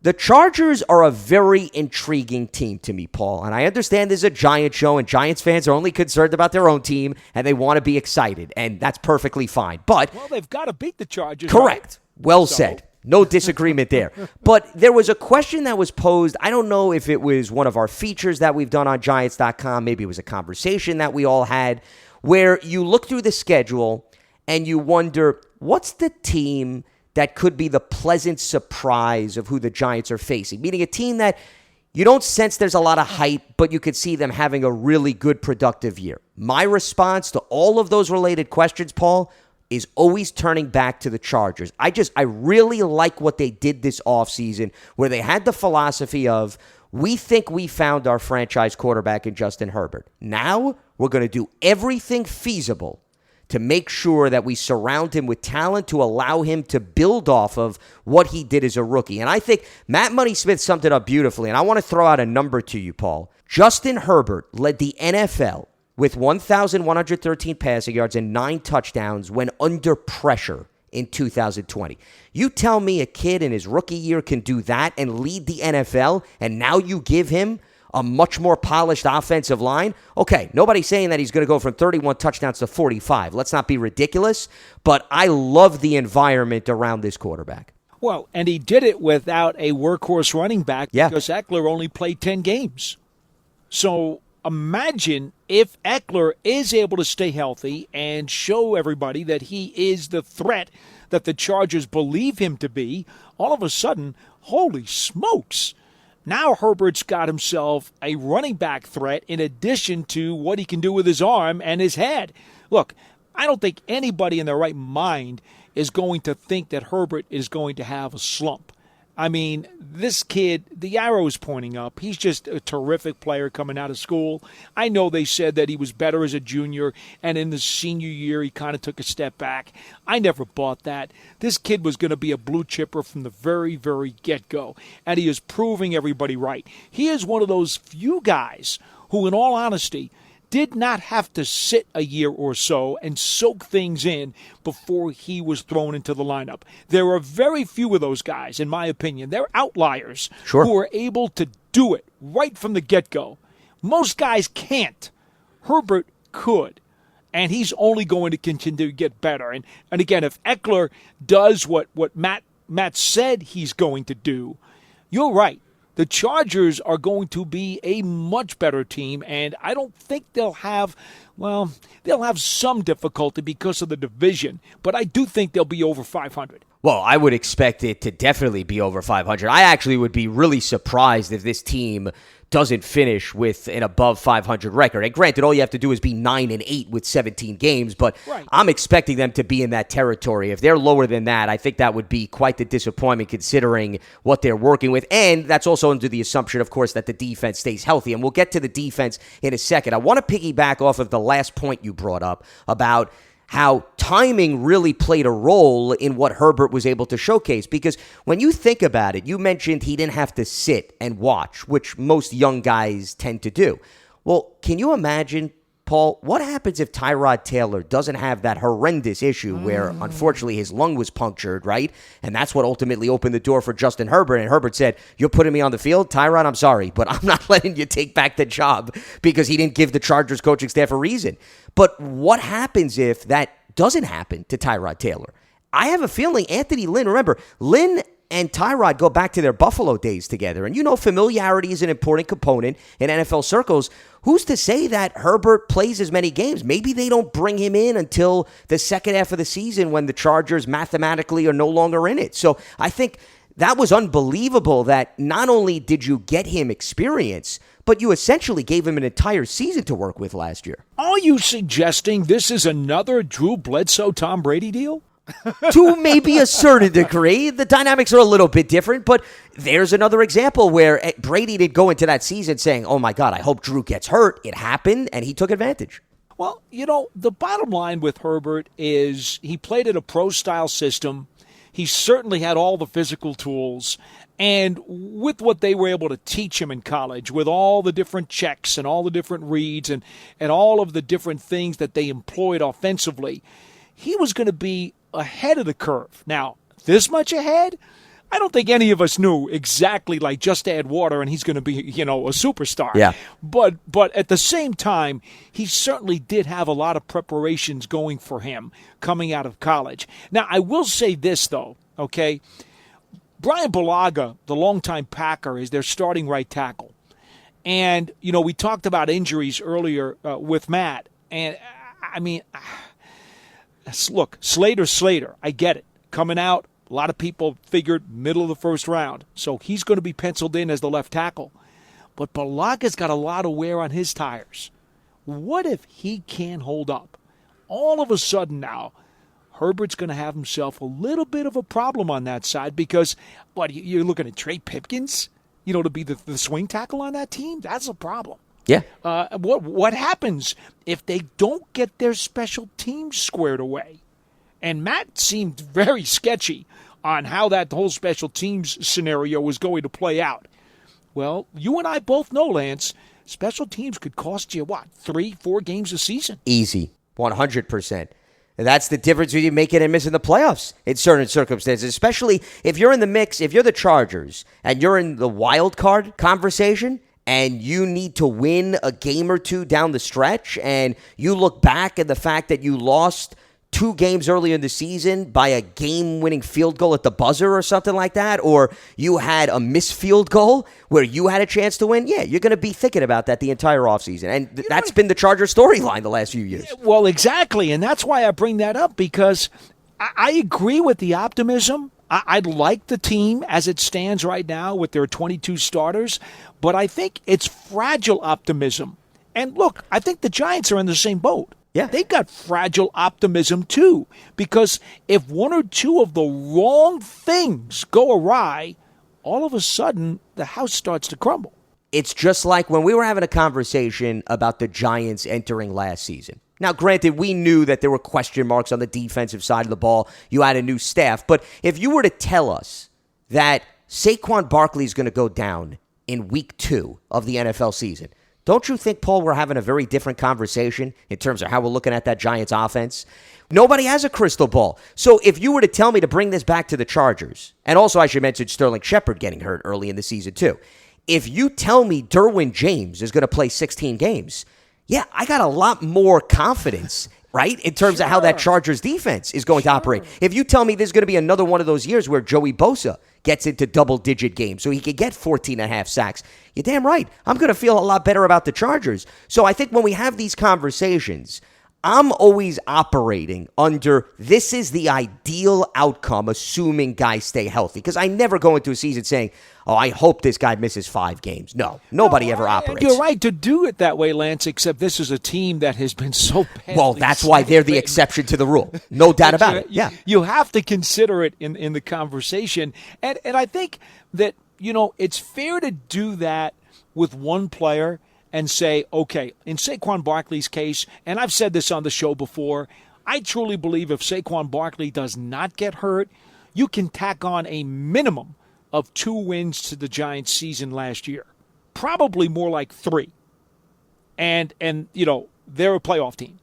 the Chargers are a very intriguing team to me, Paul. And I understand this is a Giants show, and Giants fans are only concerned about their own team, and they want to be excited, and that's perfectly fine. But well, they've got to beat the Chargers. Correct. Right? Well said. No disagreement there. But there was a question that was posed. I don't know if it was one of our features that we've done on Giants.com. Maybe it was a conversation that we all had, where you look through the schedule and you wonder, what's the team that could be the pleasant surprise of who the Giants are facing? Meaning a team that you don't sense there's a lot of hype, but you could see them having a really good, productive year. My response to all of those related questions, Paul, is always turning back to the Chargers. I really like what they did this offseason, where they had the philosophy of, we think we found our franchise quarterback in Justin Herbert. Now we're going to do everything feasible to make sure that we surround him with talent to allow him to build off of what he did as a rookie. And I think Matt Money Smith summed it up beautifully, and I want to throw out a number to you, Paul. Justin Herbert led the NFL with 1,113 passing yards and 9 touchdowns when under pressure in 2020. You tell me a kid in his rookie year can do that and lead the NFL, and now you give him a much more polished offensive line? Okay, nobody's saying that he's going to go from 31 touchdowns to 45. Let's not be ridiculous, but I love the environment around this quarterback. Well, and he did it without a workhorse running back because Eckler only played 10 games. So imagine if Eckler is able to stay healthy and show everybody that he is the threat that the Chargers believe him to be. All of a sudden, holy smokes, now Herbert's got himself a running back threat in addition to what he can do with his arm and his head. Look, I don't think anybody in their right mind is going to think that Herbert is going to have a slump. I mean, this kid, the arrow is pointing up. He's just a terrific player coming out of school. I know they said that he was better as a junior, and in the senior year he kind of took a step back. I never bought that. This kid was going to be a blue chipper from the very, very get-go, and he is proving everybody right. He is one of those few guys who, in all honesty, did not have to sit a year or so and soak things in before he was thrown into the lineup. There are very few of those guys, in my opinion. They're outliers who are able to do it right from the get-go. Most guys can't. Herbert could, and he's only going to continue to get better. And again, if Eckler does what Matt said he's going to do, you're right. The Chargers are going to be a much better team, and I don't think they'll have some difficulty because of the division, but I do think they'll be over 500. Well, I would expect it to definitely be over 500. I actually would be really surprised if this team doesn't finish with an above 500 record. And granted, all you have to do is be 9-8 with 17 games, but right. I'm expecting them to be in that territory. If they're lower than that, I think that would be quite the disappointment considering what they're working with. And that's also under the assumption, of course, that the defense stays healthy. And we'll get to the defense in a second. I want to piggyback off of the last point you brought up about how timing really played a role in what Herbert was able to showcase. Because when you think about it, you mentioned he didn't have to sit and watch, which most young guys tend to do. Well, can you imagine, Paul, what happens if Tyrod Taylor doesn't have that horrendous issue where, unfortunately, his lung was punctured, right? And that's what ultimately opened the door for Justin Herbert. And Herbert said, "You're putting me on the field? Tyrod, I'm sorry, but I'm not letting you take back the job," because he didn't give the Chargers coaching staff a reason. But what happens if that doesn't happen to Tyrod Taylor? I have a feeling Anthony Lynn, remember, Lynn and Tyrod go back to their Buffalo days together. And you know familiarity is an important component in NFL circles. Who's to say that Herbert plays as many games? Maybe they don't bring him in until the second half of the season when the Chargers mathematically are no longer in it. So I think that was unbelievable that not only did you get him experience, but you essentially gave him an entire season to work with last year. Are you suggesting this is another Drew Bledsoe-Tom Brady deal? To maybe a certain degree. The dynamics are a little bit different, but there's another example where Brady did go into that season saying, "Oh my God, I hope Drew gets hurt." It happened, and he took advantage. Well, you know, the bottom line with Herbert is he played in a pro-style system. He certainly had all the physical tools. And with what they were able to teach him in college, with all the different checks and all the different reads and all of the different things that they employed offensively, he was going to be ahead of the curve. Now, this much ahead? I don't think any of us knew exactly, like, just add water and he's going to be, you know, a superstar. Yeah. But at the same time, he certainly did have a lot of preparations going for him coming out of college. Now, I will say this, though, okay? Brian Bulaga, the longtime Packer, is their starting right tackle. And, you know, we talked about injuries earlier with Matt. And, I mean, look, Slater, I get it. Coming out, a lot of people figured middle of the first round. So he's going to be penciled in as the left tackle. But Bulaga's got a lot of wear on his tires. What if he can't hold up? All of a sudden now, Herbert's going to have himself a little bit of a problem on that side because, you're looking at Trey Pipkins, you know, to be the swing tackle on that team? That's a problem. Yeah. What happens if they don't get their special teams squared away? And Matt seemed very sketchy on how that whole special teams scenario was going to play out. Well, you and I both know, Lance, special teams could cost you, 3-4 games a season? Easy. 100%. And that's the difference between making and missing the playoffs in certain circumstances, especially if you're in the mix, if you're the Chargers and you're in the wild card conversation and you need to win a game or two down the stretch and you look back at the fact that you lost 2 games earlier in the season by a game-winning field goal at the buzzer or something like that, or you had a missed field goal where you had a chance to win, you're going to be thinking about that the entire offseason. And that's been the Charger storyline the last few years. Well, exactly, and that's why I bring that up, because I agree with the optimism. I like the team as it stands right now with their 22 starters, but I think it's fragile optimism. And look, I think the Giants are in the same boat. Yeah. They've got fragile optimism too, because if one or two of the wrong things go awry, all of a sudden the house starts to crumble. It's just like when we were having a conversation about the Giants entering last season. Now, granted, we knew that there were question marks on the defensive side of the ball. You had a new staff. But if you were to tell us that Saquon Barkley is going to go down in week 2 of the NFL season, don't you think, Paul, we're having a very different conversation in terms of how we're looking at that Giants offense? Nobody has a crystal ball. So if you were to tell me to bring this back to the Chargers, and also I should mention Sterling Shepard getting hurt early in the season too. If you tell me Derwin James is going to play 16 games, yeah, I got a lot more confidence, right, in terms of how that Chargers defense is going to operate. If you tell me there's going to be another one of those years where Joey Bosa gets into double-digit games so he could get 14.5 sacks, you're damn right. I'm going to feel a lot better about the Chargers. So I think when we have these conversations, I'm always operating under this is the ideal outcome, assuming guys stay healthy. Because I never go into a season saying, oh, I hope this guy misses 5 games. No, nobody ever operates. You're right to do it that way, Lance, except this is a team that has been so badly. Well, that's why they're the exception to the rule. No doubt about it. Yeah. You have to consider it in the conversation. And I think that, it's fair to do that with one player and say, okay, in Saquon Barkley's case, and I've said this on the show before, I truly believe if Saquon Barkley does not get hurt, you can tack on a minimum of 2 wins to the Giants season last year. Probably more like 3. And they're a playoff team.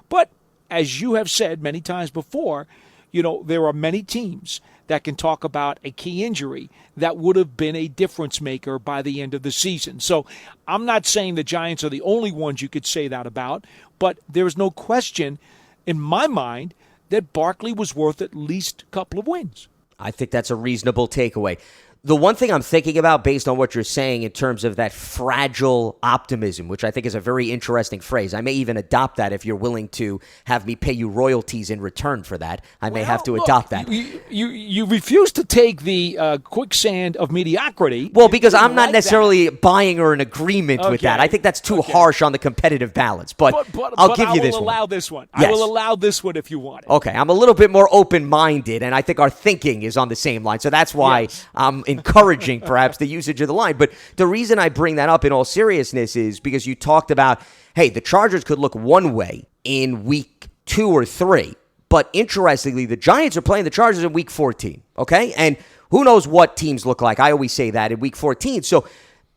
But as you have said many times before, there are many teams that can talk about a key injury that would have been a difference maker by the end of the season. So I'm not saying the Giants are the only ones you could say that about, but there's no question in my mind that Barkley was worth at least a couple of wins. I think that's a reasonable takeaway. The one thing I'm thinking about based on what you're saying in terms of that fragile optimism, which I think is a very interesting phrase. I may even adopt that if you're willing to have me pay you royalties in return for that. I may have to adopt that. You refuse to take the quicksand of mediocrity. Well, because I'm not necessarily buying or in agreement with that. I think that's too harsh on the competitive balance. But I'll give you this one. I will allow this one. Yes. I will allow this one if you want it. Okay, I'm a little bit more open-minded, and I think our thinking is on the same line. So that's why I'm encouraging perhaps the usage of the line. But the reason I bring that up in all seriousness is because you talked about, hey, the Chargers could look one way in week 2 or 3. But interestingly, the Giants are playing the Chargers in week 14, okay? And who knows what teams look like. I always say that in week 14. So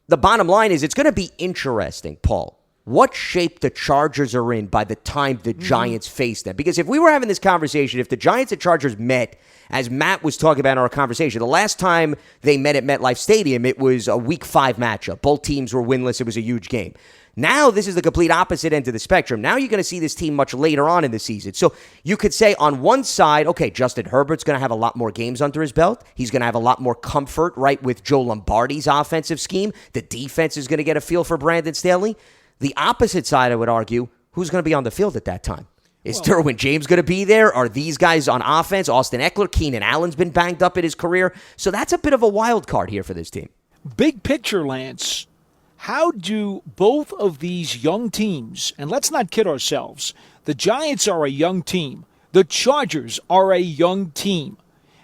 the bottom line is it's going to be interesting, Paul, what shape the Chargers are in by the time the Giants face them. Because if we were having this conversation, if the Giants and Chargers met, as Matt was talking about in our conversation, the last time they met at MetLife Stadium, it was a week 5 matchup. Both teams were winless. It was a huge game. Now this is the complete opposite end of the spectrum. Now you're going to see this team much later on in the season. So you could say on one side, okay, Justin Herbert's going to have a lot more games under his belt. He's going to have a lot more comfort, right, with Joe Lombardi's offensive scheme. The defense is going to get a feel for Brandon Staley. The opposite side, I would argue, who's going to be on the field at that time? Is Derwin James going to be there? Are these guys on offense? Austin Eckler, Keenan Allen's been banged up in his career. So that's a bit of a wild card here for this team. Big picture, Lance, how do both of these young teams, and let's not kid ourselves, the Giants are a young team. The Chargers are a young team.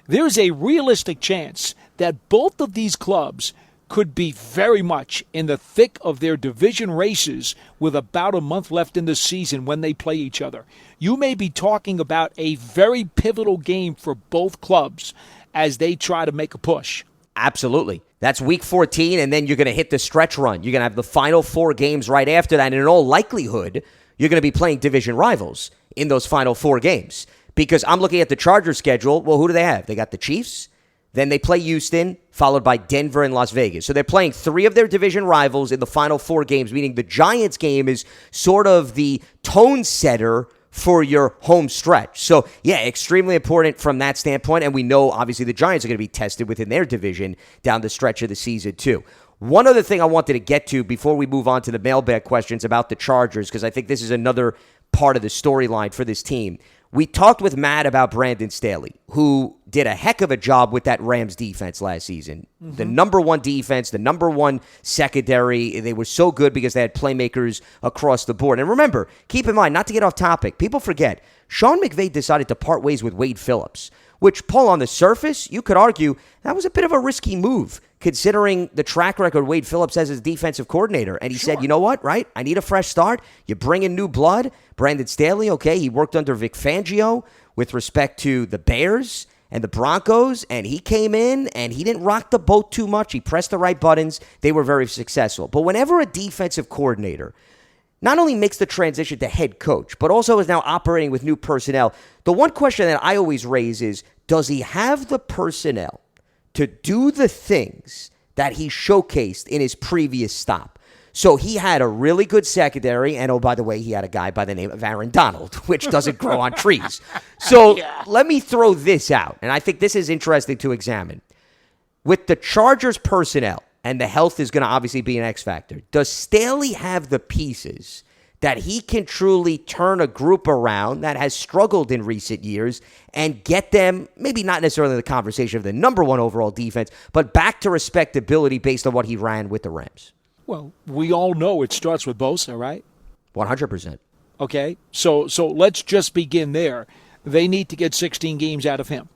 There's a realistic chance that both of these clubs could be very much in the thick of their division races with about a month left in the season when they play each other. You may be talking about a very pivotal game for both clubs as they try to make a push. Absolutely. That's week 14, and then you're going to hit the stretch run. You're going to have the final 4 games right after that, and in all likelihood, you're going to be playing division rivals in those final 4 games. Because I'm looking at the Chargers schedule. Well, who do they have? They got the Chiefs. Then they play Houston, followed by Denver and Las Vegas. So they're playing 3 of their division rivals in the final 4 games, meaning the Giants game is sort of the tone setter for your home stretch. So, yeah, extremely important from that standpoint. And we know, obviously, the Giants are going to be tested within their division down the stretch of the season, too. One other thing I wanted to get to before we move on to the mailbag questions about the Chargers, because I think this is another part of the storyline for this team. We talked with Matt about Brandon Staley, who did a heck of a job with that Rams defense last season. Mm-hmm. The number one defense, the number one secondary. They were so good because they had playmakers across the board. And remember, keep in mind, not to get off topic, people forget, Sean McVay decided to part ways with Wade Phillips, which, Paul, on the surface, you could argue that was a bit of a risky move, considering the track record Wade Phillips has as defensive coordinator. And he said, you know what, right? I need a fresh start. You bring in new blood. Brandon Staley, okay, he worked under Vic Fangio with respect to the Bears and the Broncos, and he came in and he didn't rock the boat too much. He pressed the right buttons. They were very successful. But whenever a defensive coordinator not only makes the transition to head coach, but also is now operating with new personnel, the one question that I always raise is, does he have the personnel to do the things that he showcased in his previous stop? So he had a really good secondary, and oh, by the way, he had a guy by the name of Aaron Donald, which doesn't grow on trees. So Let me throw this out, and I think this is interesting to examine. With the Chargers personnel, and the health is going to obviously be an X factor, does Staley have the pieces that he can truly turn a group around that has struggled in recent years and get them, maybe not necessarily the conversation of the number one overall defense, but back to respectability based on what he ran with the Rams? Well, we all know it starts with Bosa, right? 100%. Okay, so let's just begin there. They need to get 16 games out of him.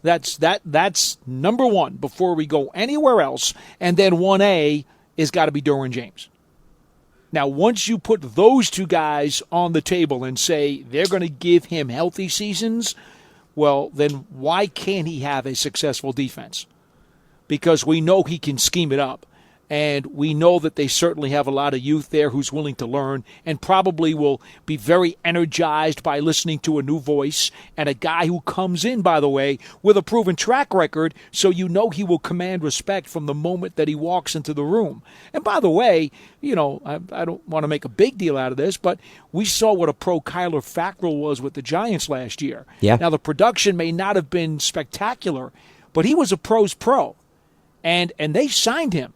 That's number one before we go anywhere else. And then 1A is got to be Derwin James. Now, once you put those two guys on the table and say they're going to give him healthy seasons, well, then why can't he have a successful defense? Because we know he can scheme it up. And we know that they certainly have a lot of youth there who's willing to learn and probably will be very energized by listening to a new voice and a guy who comes in, by the way, with a proven track record, so you know he will command respect from the moment that he walks into the room. And by the way, you know, I don't want to make a big deal out of this, but we saw what a pro Kyler Fackrell was with the Giants last year. Yeah. Now, the production may not have been spectacular, but he was a pro's pro, and they signed him.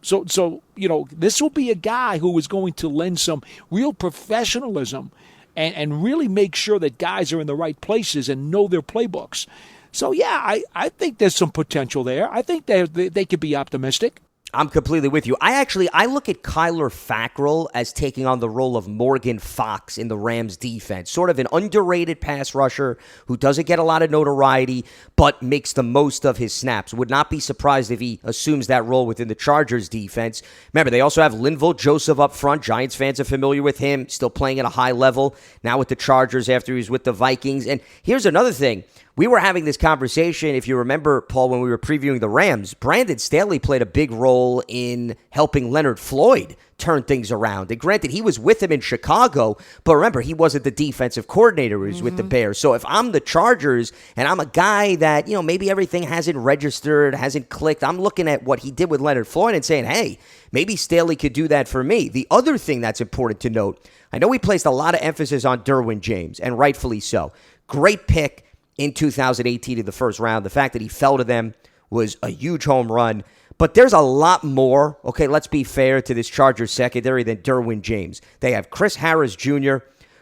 So you know, this will be a guy who is going to lend some real professionalism and really make sure that guys are in the right places and know their playbooks. So, yeah, I think there's some potential there. I think they could be optimistic. I'm completely with you. I look at Kyler Fackrell as taking on the role of Morgan Fox in the Rams defense, sort of an underrated pass rusher who doesn't get a lot of notoriety but makes the most of his snaps. Would not be surprised if he assumes that role within the Chargers defense. Remember, they also have Linval Joseph up front. Giants fans are familiar with him, still playing at a high level now with the Chargers after he was with the Vikings. And here's another thing. We were having this conversation, if you remember, Paul, when we were previewing the Rams. Brandon Staley played a big role in helping Leonard Floyd turn things around. And granted, he was with him in Chicago, but remember, he wasn't the defensive coordinator. He was with the Bears. So if I'm the Chargers and I'm a guy that, you know, maybe everything hasn't registered, hasn't clicked, I'm looking at what he did with Leonard Floyd and saying, hey, maybe Staley could do that for me. The other thing that's important to note, I know we placed a lot of emphasis on Derwin James, and rightfully so. Great pick in 2018 in the first round. The fact that he fell to them was a huge home run. But there's a lot more, okay, let's be fair, to this Chargers secondary than Derwin James. They have Chris Harris Jr.,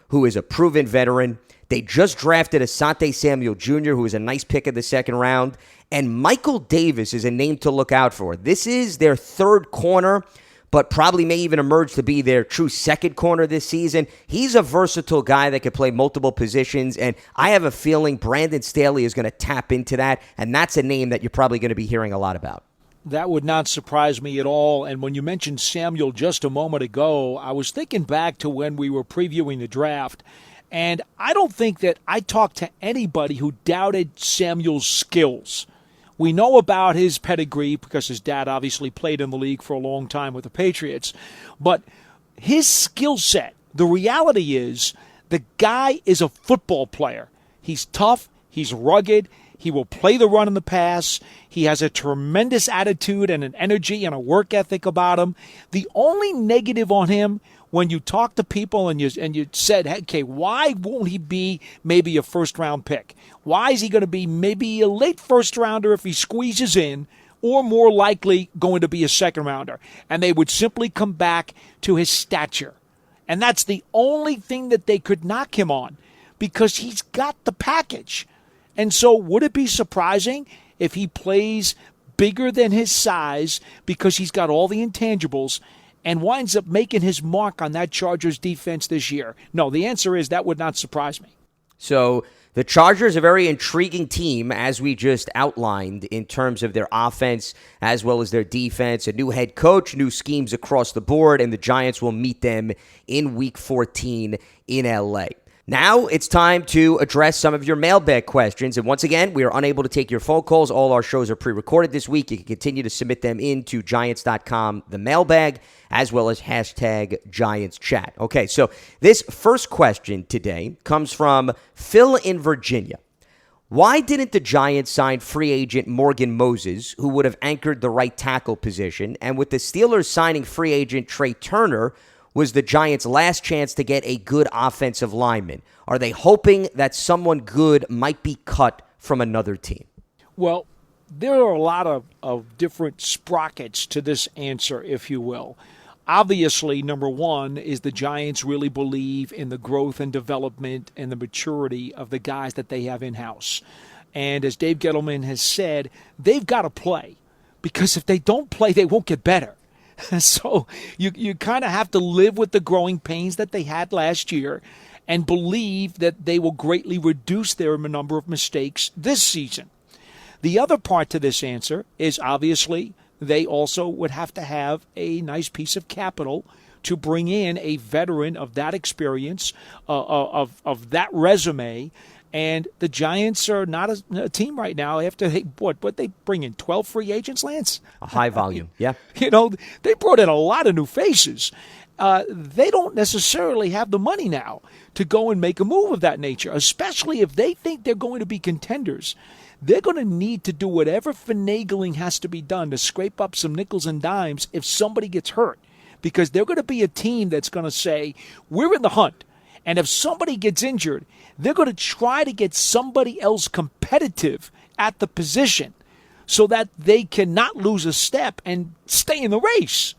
who is a proven veteran. They just drafted Asante Samuel Jr., who is a nice pick in the second round. And Michael Davis is a name to look out for. This is their third corner, but probably may even emerge to be their true second corner this season. He's a versatile guy that could play multiple positions, and I have a feeling Brandon Staley is going to tap into that, and that's a name that you're probably going to be hearing a lot about. That would not surprise me at all. And when you mentioned Samuel just a moment ago, I was thinking back to when we were previewing the draft, and I don't think that I talked to anybody who doubted Samuel's skills. We know about his pedigree because his dad obviously played in the league for a long time with the Patriots. But his skill set, the reality is the guy is a football player. He's tough. He's rugged. He will play the run and the pass. He has a tremendous attitude and an energy and a work ethic about him. The only negative on him, when you talk to people and you said, okay, why won't he be maybe a first-round pick? Why is he going to be maybe a late first-rounder if he squeezes in, or more likely going to be a second-rounder? And they would simply come back to his stature. And that's the only thing that they could knock him on, because he's got the package. And so would it be surprising if he plays bigger than his size because he's got all the intangibles and winds up making his mark on that Chargers defense this year? No, the answer is that would not surprise me. So the Chargers are a very intriguing team, as we just outlined, in terms of their offense as well as their defense. A new head coach, new schemes across the board, and the Giants will meet them in Week 14 in L.A. Now it's time to address some of your mailbag questions. And once again, we are unable to take your phone calls. All our shows are pre-recorded this week. You can continue to submit them into Giants.com, the mailbag, as well as hashtag GiantsChat. Okay, so this first question today comes from Phil in Virginia. Why didn't the Giants sign free agent Morgan Moses, who would have anchored the right tackle position? And with the Steelers signing free agent Trey Turner, was the Giants' last chance to get a good offensive lineman? Are they hoping that someone good might be cut from another team? Well, there are a lot of different sprockets to this answer, if you will. Obviously, number one is the Giants really believe in the growth and development and the maturity of the guys that they have in-house. And as Dave Gettleman has said, they've got to play, because if they don't play, they won't get better. So you kind of have to live with the growing pains that they had last year and believe that they will greatly reduce their number of mistakes this season. The other part to this answer is obviously they also would have to have a nice piece of capital to bring in a veteran of that experience, of that resume. And the Giants are not a team right now after they bring in 12 free agents, Lance? A high volume, yeah. They brought in a lot of new faces. They don't necessarily have the money now to go and make a move of that nature, especially if they think they're going to be contenders. They're going to need to do whatever finagling has to be done to scrape up some nickels and dimes if somebody gets hurt, because they're going to be a team that's going to say, we're in the hunt. And if somebody gets injured, they're going to try to get somebody else competitive at the position so that they cannot lose a step and stay in the race.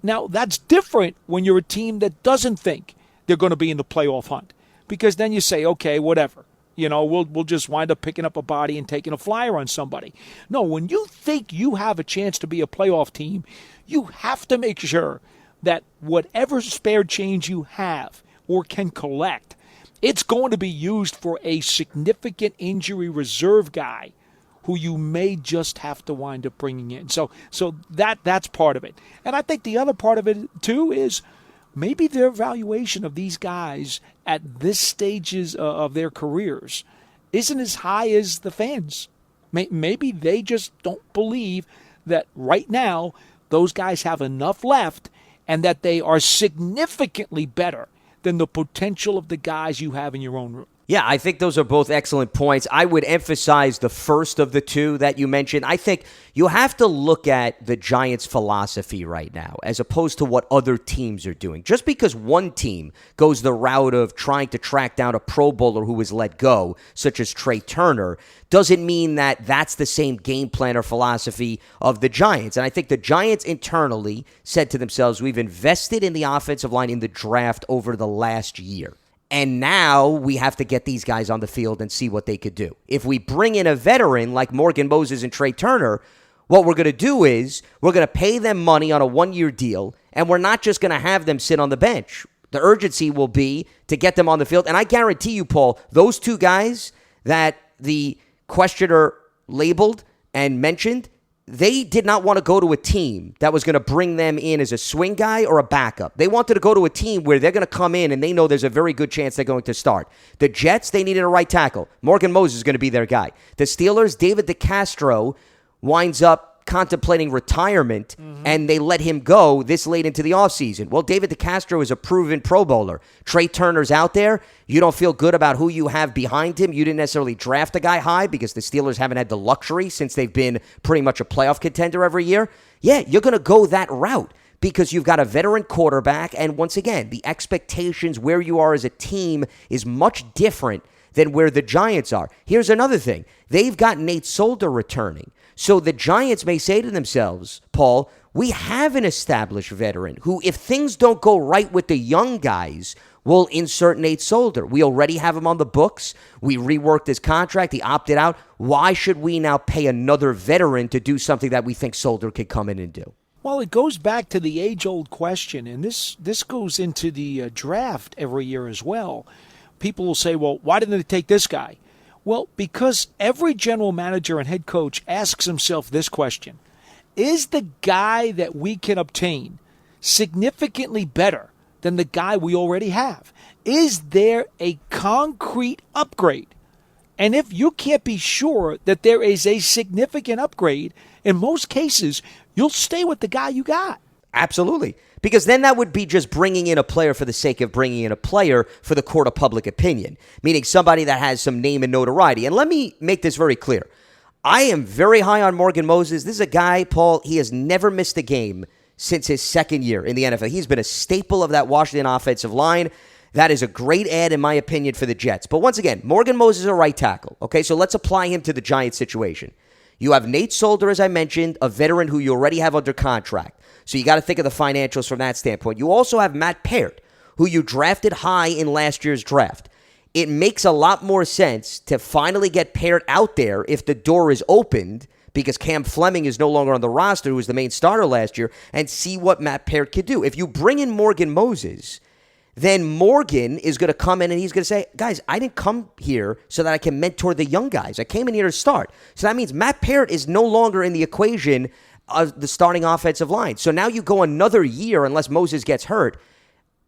Now, that's different when you're a team that doesn't think they're going to be in the playoff hunt, because then you say, okay, whatever. We'll just wind up picking up a body and taking a flyer on somebody. No, when you think you have a chance to be a playoff team, you have to make sure that whatever spare change you have or can collect, it's going to be used for a significant injury reserve guy who you may just have to wind up bringing in. So that's part of it. And I think the other part of it, too, is maybe their evaluation of these guys at this stages of their careers isn't as high as the fans. Maybe they just don't believe that right now those guys have enough left and that they are significantly better than the potential of the guys you have in your own room. Yeah, I think those are both excellent points. I would emphasize the first of the two that you mentioned. I think you have to look at the Giants' philosophy right now as opposed to what other teams are doing. Just because one team goes the route of trying to track down a Pro Bowler who was let go, such as Trey Turner, doesn't mean that that's the same game plan or philosophy of the Giants. And I think the Giants internally said to themselves, we've invested in the offensive line in the draft over the last year. And now we have to get these guys on the field and see what they could do. If we bring in a veteran like Morgan Moses and Trey Turner, what we're going to do is we're going to pay them money on a one-year deal, and we're not just going to have them sit on the bench. The urgency will be to get them on the field. And I guarantee you, Paul, those two guys that the questioner labeled and mentioned, they did not want to go to a team that was going to bring them in as a swing guy or a backup. They wanted to go to a team where they're going to come in and they know there's a very good chance they're going to start. The Jets, they needed a right tackle. Morgan Moses is going to be their guy. The Steelers, David DeCastro winds up contemplating retirement, and they let him go this late into the offseason. Well, David DeCastro is a proven Pro Bowler. Trey Turner's out there. You don't feel good about who you have behind him. You didn't necessarily draft a guy high because the Steelers haven't had the luxury since they've been pretty much a playoff contender every year. Yeah, you're going to go that route because you've got a veteran quarterback, and once again, the expectations where you are as a team is much different than where the Giants are. Here's another thing. They've got Nate Solder returning. So the Giants may say to themselves, Paul, we have an established veteran who, if things don't go right with the young guys, we'll insert Nate Solder. We already have him on the books. We reworked his contract. He opted out. Why should we now pay another veteran to do something that we think Solder could come in and do? Well, it goes back to the age-old question, and this goes into the draft every year as well. People will say, well, why didn't they take this guy? Well, because every general manager and head coach asks himself this question. Is the guy that we can obtain significantly better than the guy we already have? Is there a concrete upgrade? And if you can't be sure that there is a significant upgrade, in most cases, you'll stay with the guy you got. Absolutely. Because then that would be just bringing in a player for the sake of bringing in a player for the court of public opinion, meaning somebody that has some name and notoriety. And let me make this very clear. I am very high on Morgan Moses. This is a guy, Paul, he has never missed a game since his second year in the NFL. He's been a staple of that Washington offensive line. That is a great ad, in my opinion, for the Jets. But once again, Morgan Moses is a right tackle. Okay, so let's apply him to the Giants situation. You have Nate Solder, as I mentioned, a veteran who you already have under contract. So you got to think of the financials from that standpoint. You also have Matt Peart, who you drafted high in last year's draft. It makes a lot more sense to finally get Peart out there if the door is opened, because Cam Fleming is no longer on the roster, who was the main starter last year, and see what Matt Peart could do. If you bring in Morgan Moses, then Morgan is going to come in and he's going to say, guys, I didn't come here so that I can mentor the young guys. I came in here to start. So that means Matt Peart is no longer in the equation of the starting offensive line. So now you go another year unless Moses gets hurt.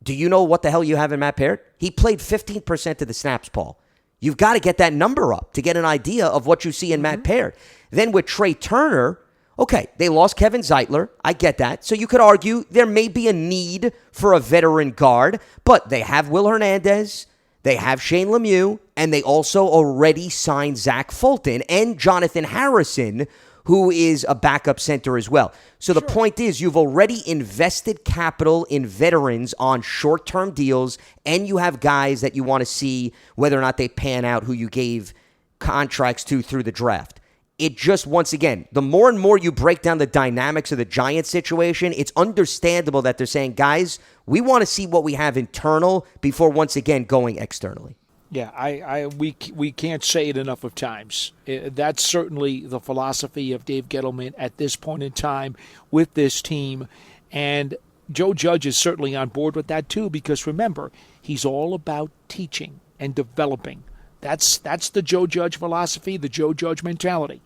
Do you know what the hell you have in Matt Peart? He played 15% of the snaps, Paul. You've got to get that number up to get an idea of what you see in Matt Peart. Then with Trey Turner, okay, they lost Kevin Zeitler. I get that. So you could argue there may be a need for a veteran guard, but they have Will Hernandez, they have Shane Lemieux, and they also already signed Zach Fulton and Jonathan Harrison, who is a backup center as well. So the point is, you've already invested capital in veterans on short-term deals, and you have guys that you want to see whether or not they pan out who you gave contracts to through the draft. It just, once again, the more and more you break down the dynamics of the Giants situation, it's understandable that they're saying, guys, we want to see what we have internal before once again going externally. Yeah, we can't say it enough of times. That's certainly the philosophy of Dave Gettleman at this point in time with this team. And Joe Judge is certainly on board with that too, because remember, he's all about teaching and developing. That's the Joe Judge philosophy, the Joe Judge mentality.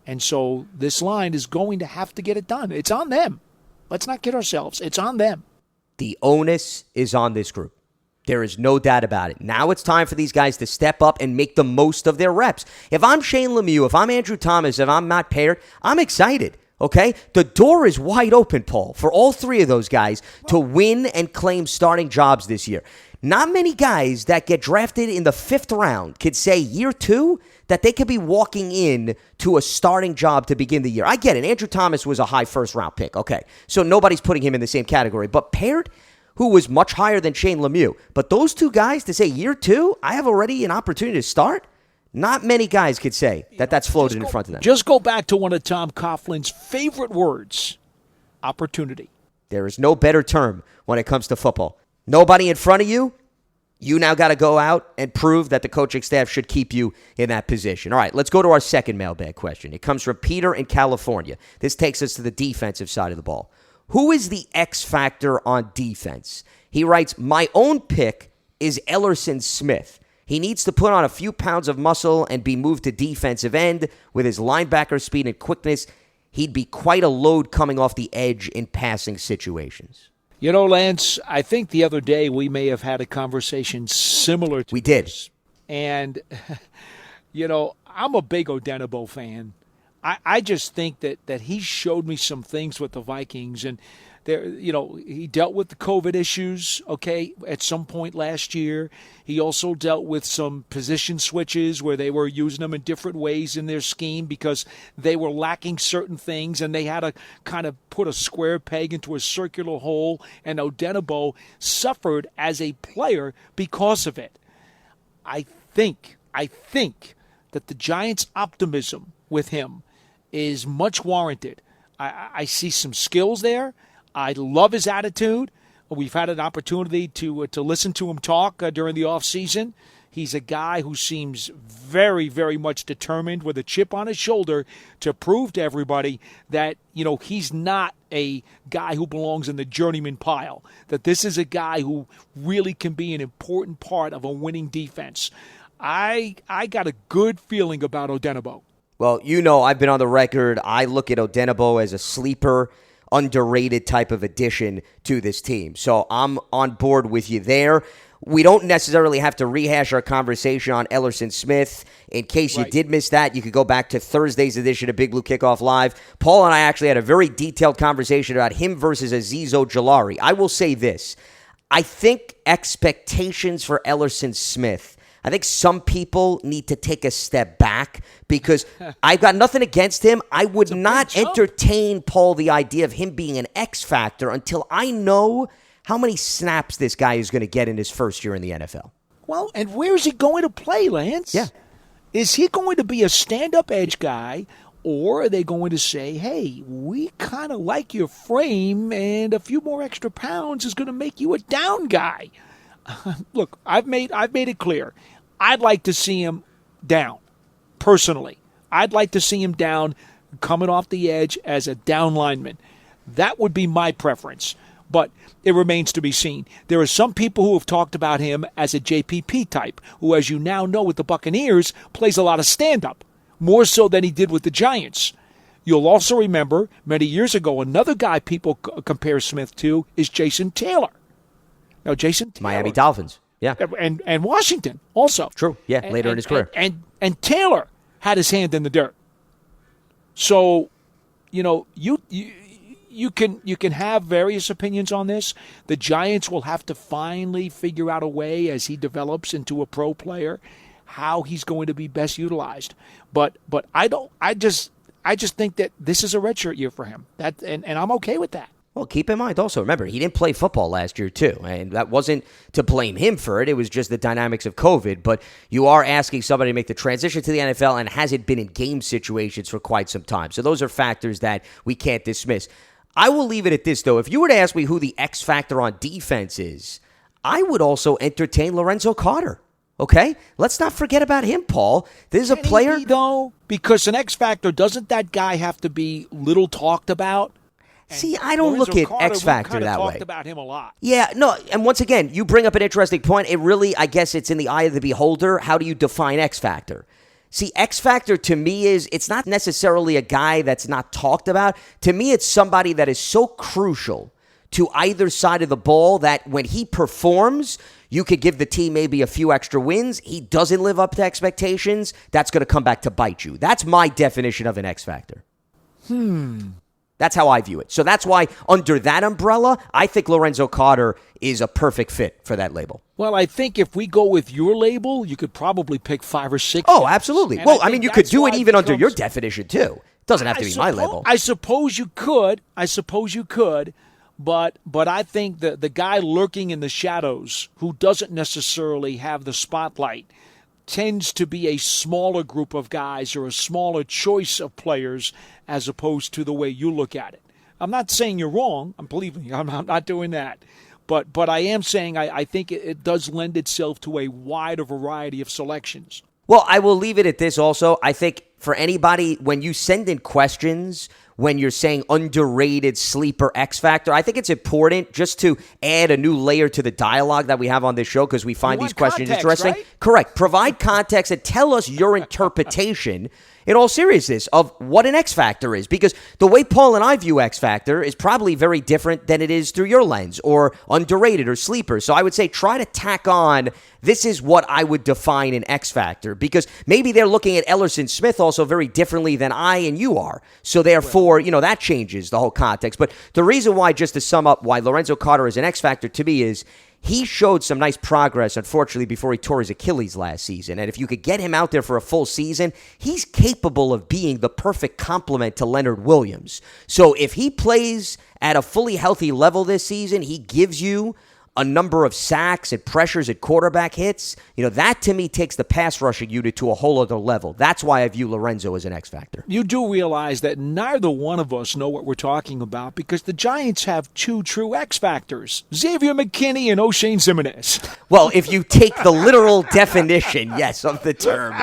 And so this line is going to have to get it done. It's on them. Let's not kid ourselves. It's on them. The onus is on this group. There is no doubt about it. Now it's time for these guys to step up and make the most of their reps. If I'm Shane Lemieux, if I'm Andrew Thomas, if I'm Matt Peart, I'm excited, okay? The door is wide open, Paul, for all three of those guys to win and claim starting jobs this year. Not many guys that get drafted in the 5th round could say year 2 that they could be walking in to a starting job to begin the year. I get it. Andrew Thomas was a high first-round pick, okay? So nobody's putting him in the same category. But Peart, who was much higher than Shane Lemieux. But those two guys to say year 2, I have already an opportunity to start? Not many guys could say that that's floated in front of them. Just go back to one of Tom Coughlin's favorite words, opportunity. There is no better term when it comes to football. Nobody in front of you, you now got to go out and prove that the coaching staff should keep you in that position. All right, let's go to our second mailbag question. It comes from Peter in California. This takes us to the defensive side of the ball. Who is the X factor on defense? He writes, my own pick is Ellerson Smith. He needs to put on a few pounds of muscle and be moved to defensive end. With his linebacker speed and quickness, he'd be quite a load coming off the edge in passing situations. You know, Lance, I think the other day we may have had a conversation similar to We did. this. And, you know, I'm a big Odenigbo fan. I just think that he showed me some things with the Vikings, and there, you know, he dealt with the COVID issues, okay, at some point last year. He also dealt with some position switches where they were using them in different ways in their scheme because they were lacking certain things, and they had to kind of put a square peg into a circular hole, and Odenigbo suffered as a player because of it. I think that the Giants' optimism with him is much warranted. I see some skills there. I love his attitude. We've had an opportunity to listen to him talk during the offseason. He's a guy who seems very, very much determined with a chip on his shoulder to prove to everybody that, he's not a guy who belongs in the journeyman pile, that this is a guy who really can be an important part of a winning defense. I got a good feeling about Odenigbo. Well, I've been on the record. I look at Odenigbo as a sleeper, underrated type of addition to this team. So I'm on board with you there. We don't necessarily have to rehash our conversation on Ellerson Smith. In case you did miss that, you could go back to Thursday's edition of Big Blue Kickoff Live. Paul and I actually had a very detailed conversation about him versus Azeez Ojulari. I will say this. I think expectations for Ellerson Smith, I think some people need to take a step back because I've got nothing against him. I would not entertain, Paul, the idea of him being an X factor until I know how many snaps this guy is going to get in his first year in the NFL. Well, and where is he going to play, Lance? Yeah. Is he going to be a stand-up edge guy, or are they going to say, hey, we kind of like your frame and a few more extra pounds is going to make you a down guy? Look, I've made it clear. I'd like to see him down, personally. I'd like to see him down coming off the edge as a down lineman. That would be my preference. But it remains to be seen. There are some people who have talked about him as a JPP type, who, as you now know with the Buccaneers, plays a lot of stand-up, more so than he did with the Giants. You'll also remember, many years ago, another guy people compare Smith to is Jason Taylor. Now, Jason Taylor, Miami Dolphins, yeah. And Washington also. True, yeah, later in his career. And Taylor had his hand in the dirt. So, you can have various opinions on this. The Giants will have to finally figure out a way as he develops into a pro player how he's going to be best utilized. But I just think that this is a redshirt year for him. And I'm okay with that. Well, keep in mind also, remember, he didn't play football last year too, and that wasn't to blame him for it. It was just the dynamics of COVID. But you are asking somebody to make the transition to the NFL and hasn't been in game situations for quite some time. So those are factors that we can't dismiss. I will leave it at this, though. If you were to ask me who the X factor on defense is, I would also entertain Lorenzo Carter. Okay? Let's not forget about him, Paul. This is a player, though, because an X factor, doesn't that guy have to be little talked about? See, I don't look at X factor that way. Talked about him a lot. Yeah, no, and once again, you bring up an interesting point. It really, I guess it's in the eye of the beholder. How do you define X factor? See, X factor to me is, it's not necessarily a guy that's not talked about. To me, it's somebody that is so crucial to either side of the ball that when he performs, you could give the team maybe a few extra wins. He doesn't live up to expectations. That's going to come back to bite you. That's my definition of an X factor. That's how I view it. So that's why under that umbrella, I think Lorenzo Carter is a perfect fit for that label. Well, I think if we go with your label, you could probably pick 5 or 6. Oh, absolutely. Well, I mean, you could do it even under your definition, too. It doesn't have to be my label. I suppose you could. But I think the guy lurking in the shadows who doesn't necessarily have the spotlight tends to be a smaller group of guys or a smaller choice of players as opposed to the way you look at it. I'm not saying you're wrong. I'm not doing that. But I am saying I think it does lend itself to a wider variety of selections. Well, I will leave it at this also. I think for anybody, when you send in questions, when you're saying underrated sleeper X factor, I think it's important just to add a new layer to the dialogue that we have on this show because we find these questions interesting. Right? Correct. Provide context and tell us your interpretation in all seriousness of what an X factor is, because the way Paul and I view X factor is probably very different than it is through your lens, or underrated or sleeper. So I would say try to tack on, this is what I would define an X factor, because maybe they're looking at Ellerson Smith also very differently than I and you are. So therefore, that changes the whole context. But the reason why, just to sum up, why Lorenzo Carter is an X factor to me is he showed some nice progress, unfortunately, before he tore his Achilles last season. And if you could get him out there for a full season, he's capable of being the perfect complement to Leonard Williams. So if he plays at a fully healthy level this season, he gives you a number of sacks and pressures and quarterback hits, that to me takes the pass rushing unit to a whole other level. That's why I view Lorenzo as an X factor. You do realize that neither one of us know what we're talking about because the Giants have two true X factors, Xavier McKinney and O'Shane Ximines. Well, if you take the literal definition, yes, of the term.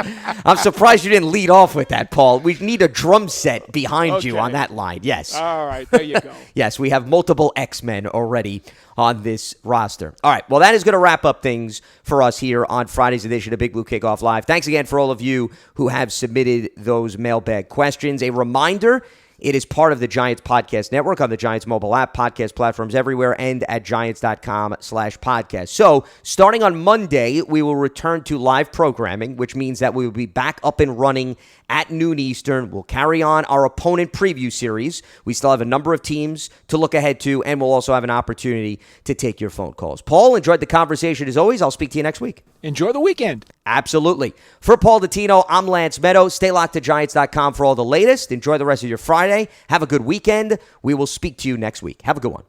I'm surprised you didn't lead off with that, Paul. We need a drum set behind you on that line, yes. All right, there you go. Yes, we have multiple X-Men already on this roster. All right, well, that is going to wrap up things for us here on Friday's edition of Big Blue Kickoff Live. Thanks again for all of you who have submitted those mailbag questions. A reminder, it is part of the Giants Podcast Network on the Giants mobile app, podcast platforms everywhere, and at giants.com/podcast. So, starting on Monday, we will return to live programming, which means that we will be back up and running at noon Eastern. We'll carry on our opponent preview series. We still have a number of teams to look ahead to, and we'll also have an opportunity to take your phone calls. Paul, enjoyed the conversation as always. I'll speak to you next week. Enjoy the weekend. Absolutely. For Paul Dottino, I'm Lance Meadow. Stay locked to Giants.com for all the latest. Enjoy the rest of your Friday. Have a good weekend. We will speak to you next week. Have a good one.